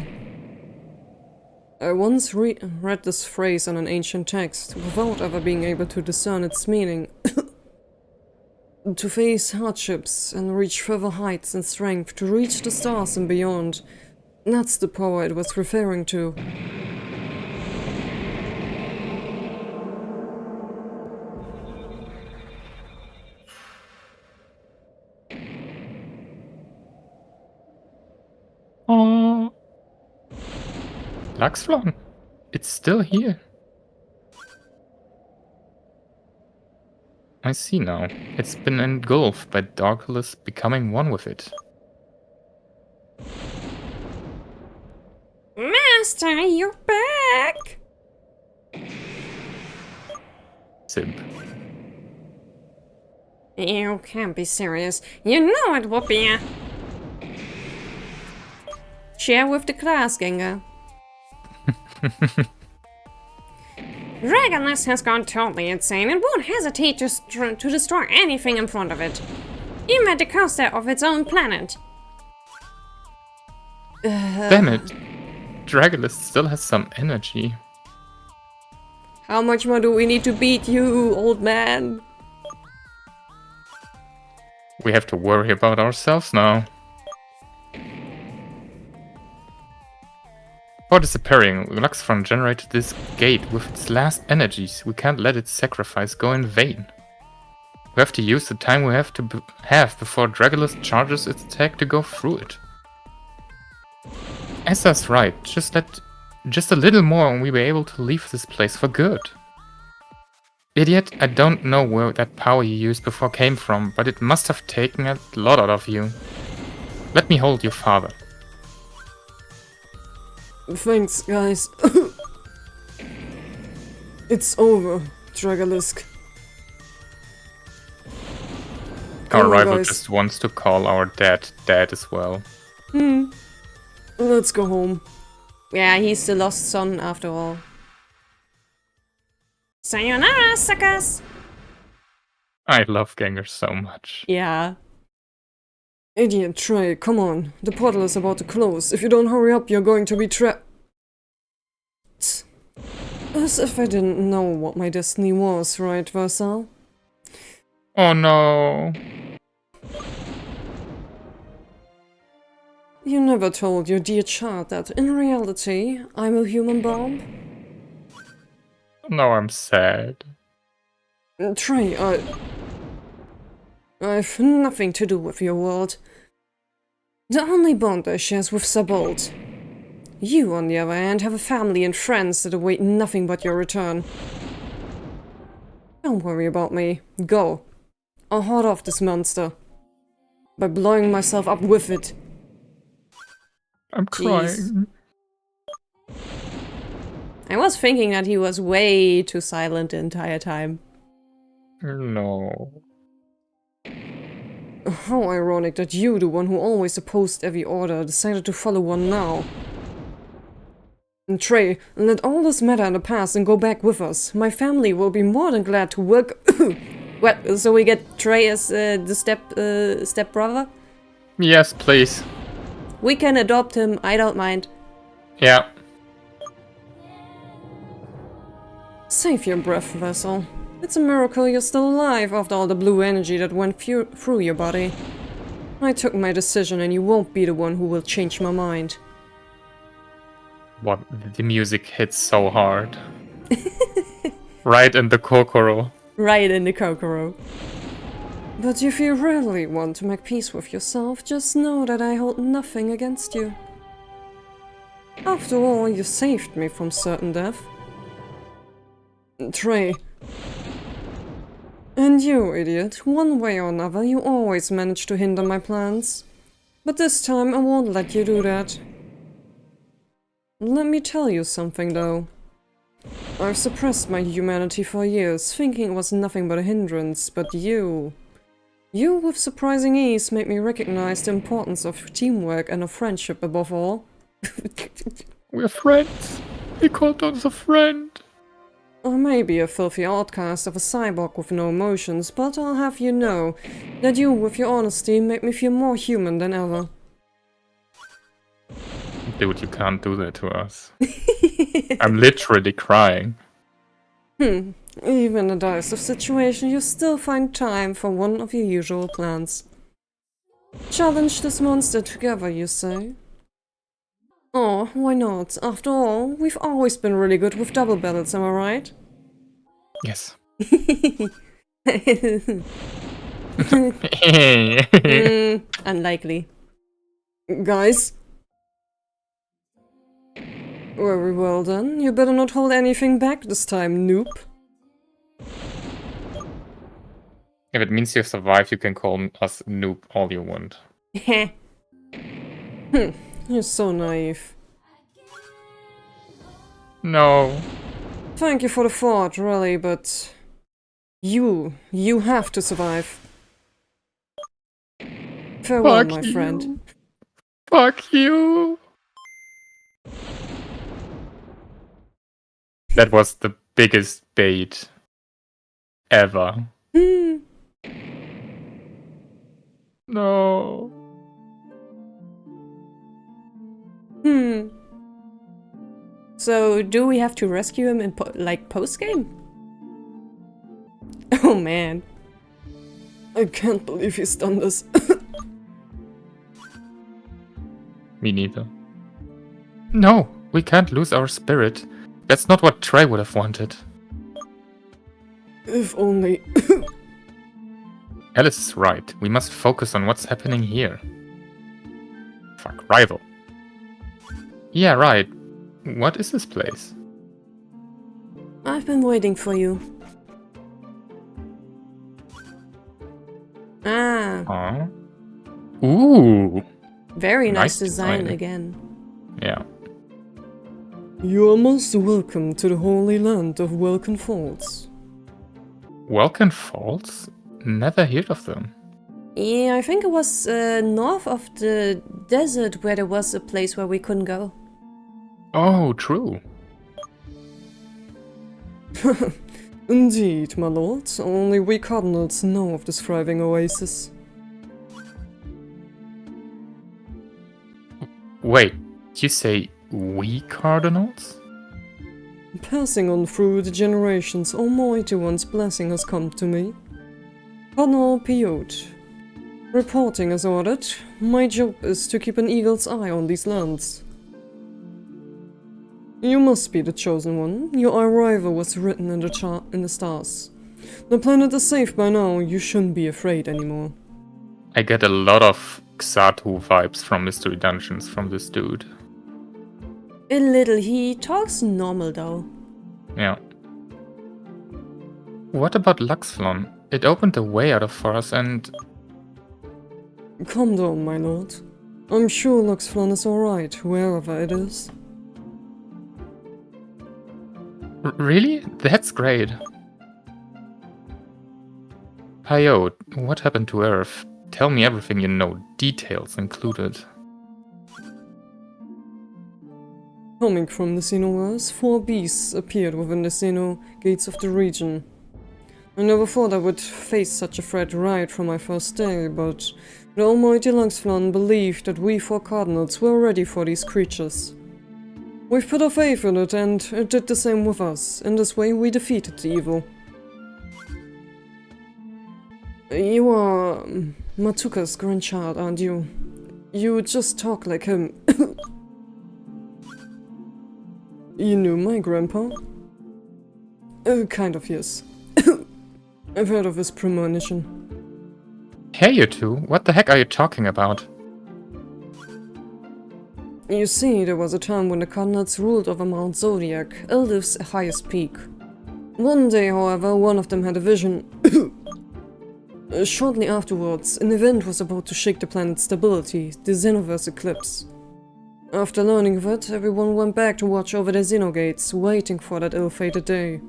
A: I once read this phrase on an ancient text, without ever being able to discern its meaning. To face hardships and reach further heights in strength, to reach the stars and beyond. That's the power it was referring to.
B: Oh. Luxflon, it's still here. I see now. It's been engulfed by Darkless, becoming one with it.
C: Master, you're back!
B: Simp.
C: You can't be serious. You know it would be.
A: Share with the Grasgänger.
C: Dragonless has gone totally insane and won't hesitate to destroy anything in front of it. Even at the cost of its own planet.
B: Damn it. Dragonless still has some energy.
A: How much more do we need to beat you, old man?
B: We have to worry about ourselves now. Before disappearing, Luxfront generated this gate with its last energies. We can't let its sacrifice go in vain. We have to use the time we have to have before Dragolus charges its attack to go through it. Esther's right. Just a little more and we'll be able to leave this place for good. Idiot, I don't know where that power you used before came from, but it must have taken a lot out of you. Let me hold your father.
A: Thanks, guys. It's over, Dragolisk.
B: Our
A: on,
B: rival
A: guys.
B: just wants to call our dad as well.
A: Let's go home. Yeah, he's the lost son after all.
C: Sayonara, suckers!
B: I love Gengar so much.
A: Yeah. Idiot, Trey, come on. The portal is about to close. If you don't hurry up, you're going to be trapped. As if I didn't know what my destiny was, right, Versal?
B: Oh no.
A: You never told your dear child that, in reality, I'm a human bomb?
B: Now I'm sad.
A: Trey, I've nothing to do with your world. The only bond I share is with Sabold. You, on the other hand, have a family and friends that await nothing but your return. Don't worry about me. Go. I'll hold off this monster. By blowing myself up with it.
B: I'm crying.
C: I was thinking that he was way too silent the entire time.
B: No.
A: How ironic that you, the one who always opposed every order, decided to follow one now. And Trey, let all this matter in the past and go back with us. My family will be more than glad to work... What, so we get Trey as the step brother?
B: Yes, please.
C: We can adopt him, I don't mind.
B: Yeah.
A: Save your breath, Vessel. It's a miracle you're still alive after all the blue energy that went through your body. I took my decision and you won't be the one who will change my mind.
B: What? The music hits so hard. Right in the Kokoro.
A: Right in the Kokoro. But if you really want to make peace with yourself, just know that I hold nothing against you. After all, you saved me from certain death. Trey. And you, idiot, one way or another you always manage to hinder my plans. But this time I won't let you do that. Let me tell you something though. I've suppressed my humanity for years, thinking it was nothing but a hindrance, but you with surprising ease made me recognize the importance of teamwork and of friendship above all.
B: We're friends. He called us a friend.
A: I may be a filthy outcast of a cyborg with no emotions, but I'll have you know that you, with your honesty, make me feel more human than ever.
B: Dude, you can't do that to us. I'm literally crying.
A: Even in a dire situation, you still find time for one of your usual plans. Challenge this monster together, you say? Oh, why not? After all, we've always been really good with double battles, am I right?
B: Yes.
A: Unlikely. Guys? Very well then. You better not hold anything back this time, noob.
B: If it means you survive, you can call us noob all you want.
A: You're so naive.
B: No.
A: Thank you for the thought, really, but... You have to survive. Farewell,
B: Fuck
A: my
B: you.
A: friend.
B: Fuck you. That was the biggest bait ever. No.
A: So, do we have to rescue him in, post-game? Oh man. I can't believe he's done this.
B: Me neither. No, we can't lose our spirit. That's not what Trey would have wanted.
A: If only...
B: Alice is right. We must focus on what's happening here. Fuck, rival. Yeah, right. What is this place?
A: I've been waiting for you. Ah.
B: Aww. Ooh.
A: Very nice
B: Nice
A: design
B: design.
A: again.
B: Yeah.
A: You are most welcome to the holy land of Welkin Falls.
B: Welkin Falls? Never heard of them.
A: Yeah, I think it was north of the desert where there was a place where we couldn't go.
B: Oh, true.
A: Indeed, my lord. Only we cardinals know of this thriving oasis.
B: Wait, you say we cardinals?
A: Passing on through the generations, Almighty One's blessing has come to me. Cardinal Piot. Reporting as ordered. My job is to keep an eagle's eye on these lands. You must be the chosen one. Your arrival was written in the stars. The planet is safe by now. You shouldn't be afraid anymore.
B: I get a lot of Xatu vibes from Mystery Dungeons from this dude.
A: A little. He talks normal though.
B: Yeah. What about Luxflon? It opened a way out of for us and...
A: Calm down, my lord. I'm sure Luxflon is alright, wherever it is.
B: Really? That's great. Hiyo, what happened to Earth? Tell me everything you know, details included.
A: Coming from the Xenoverse, 4 beasts appeared within the Xeno gates of the region. I never thought I would face such a threat right from my first day, but the almighty Luxflon believed that we 4 cardinals were ready for these creatures. We've put our faith in it, and it did the same with us. In this way, we defeated the evil. You are Matuka's grandchild, aren't you? You just talk like him. You knew my grandpa? Kind of, yes. I've heard of his premonition.
B: Hey, you two, what the heck are you talking about?
A: You see, there was a time when the Cardinals ruled over Mount Zodiac, Eldive's highest peak. One day, however, one of them had a vision. Shortly afterwards, an event was about to shake the planet's stability, the Xenoverse eclipse. After learning of it, everyone went back to watch over the Xenogates, waiting for that ill-fated day.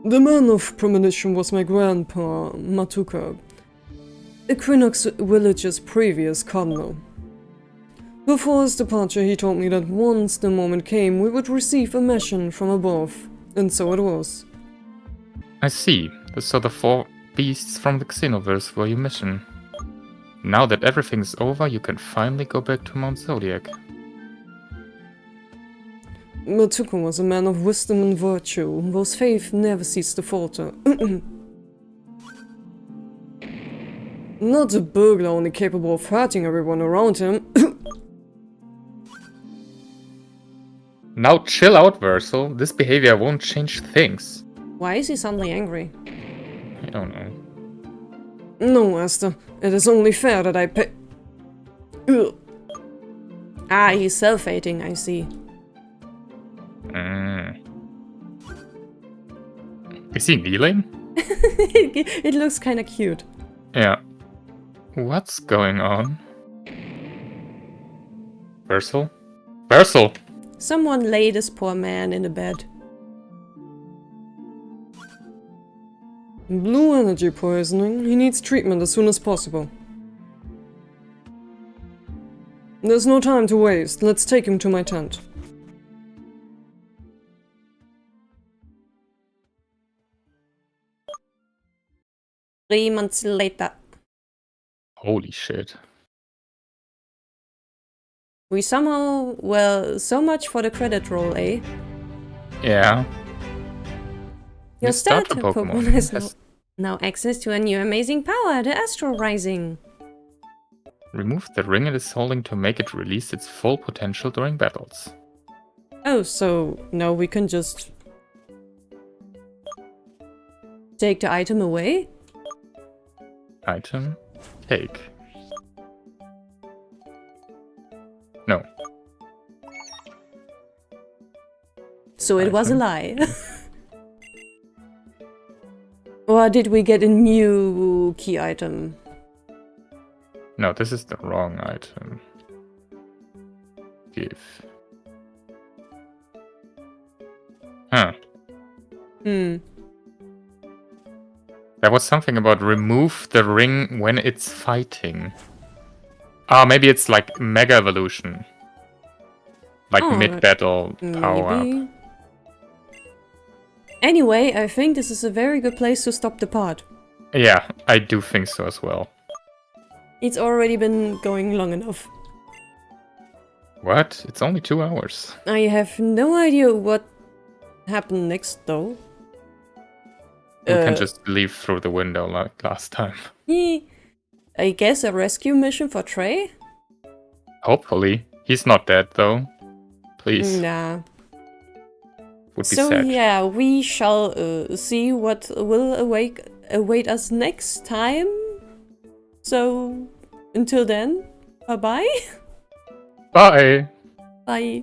A: The man of premonition was my grandpa, Matuka, Equinox Village's previous cardinal. Before his departure, he told me that once the moment came, we would receive a mission from above, and so it was.
B: I see. So the 4 beasts from the Xenoverse were your mission. Now that everything's over, you can finally go back to Mount Zodiac.
A: Matuka was a man of wisdom and virtue, whose faith never ceased to falter. Not a burglar only capable of hurting everyone around him.
B: Now chill out, Versal. This behavior won't change things.
A: Why is he suddenly angry?
B: I don't know.
A: No, Master. It is only fair that I pay... Ugh. Ah, he's self-hating, I see.
B: Is he kneeling?
A: It looks kinda cute.
B: Yeah. What's going on? Versal? Versal!
A: Someone laid this poor man in a bed. Blue energy poisoning. He needs treatment as soon as possible. There's no time to waste. Let's take him to my tent. 3 months later.
B: Holy shit.
A: We somehow... well, so much for the credit roll, eh?
B: Yeah.
A: Your
B: The
A: starter Pokemon has
B: has
A: now access to a new amazing power, the Astral Rising.
B: remove the ring it is holding to make it release its full potential during battles.
A: Oh, so now we can just... take the item away?
B: Item. Take. No.
A: So it was a
B: Item.
A: lie. Or did we get a new key item?
B: No, this is the wrong item. Give. Huh. There was something about remove the ring when it's fighting. Ah, maybe it's like Mega Evolution. Like
A: Oh,
B: mid-battle power up.
A: Maybe. Anyway, I think this is a very good place to stop the pod.
B: Yeah, I do think so as well.
A: It's already been going long enough.
B: What? It's only 2 hours.
A: I have no idea what happened next, though.
B: We can just leave through the window like last time.
A: I guess a rescue mission for Trey?
B: Hopefully. He's not dead, though. Please.
A: Nah.
B: Would be
A: So
B: sad.
A: yeah, we shall see what will await us next time. So until then, bye-bye.
B: Bye!
A: Bye.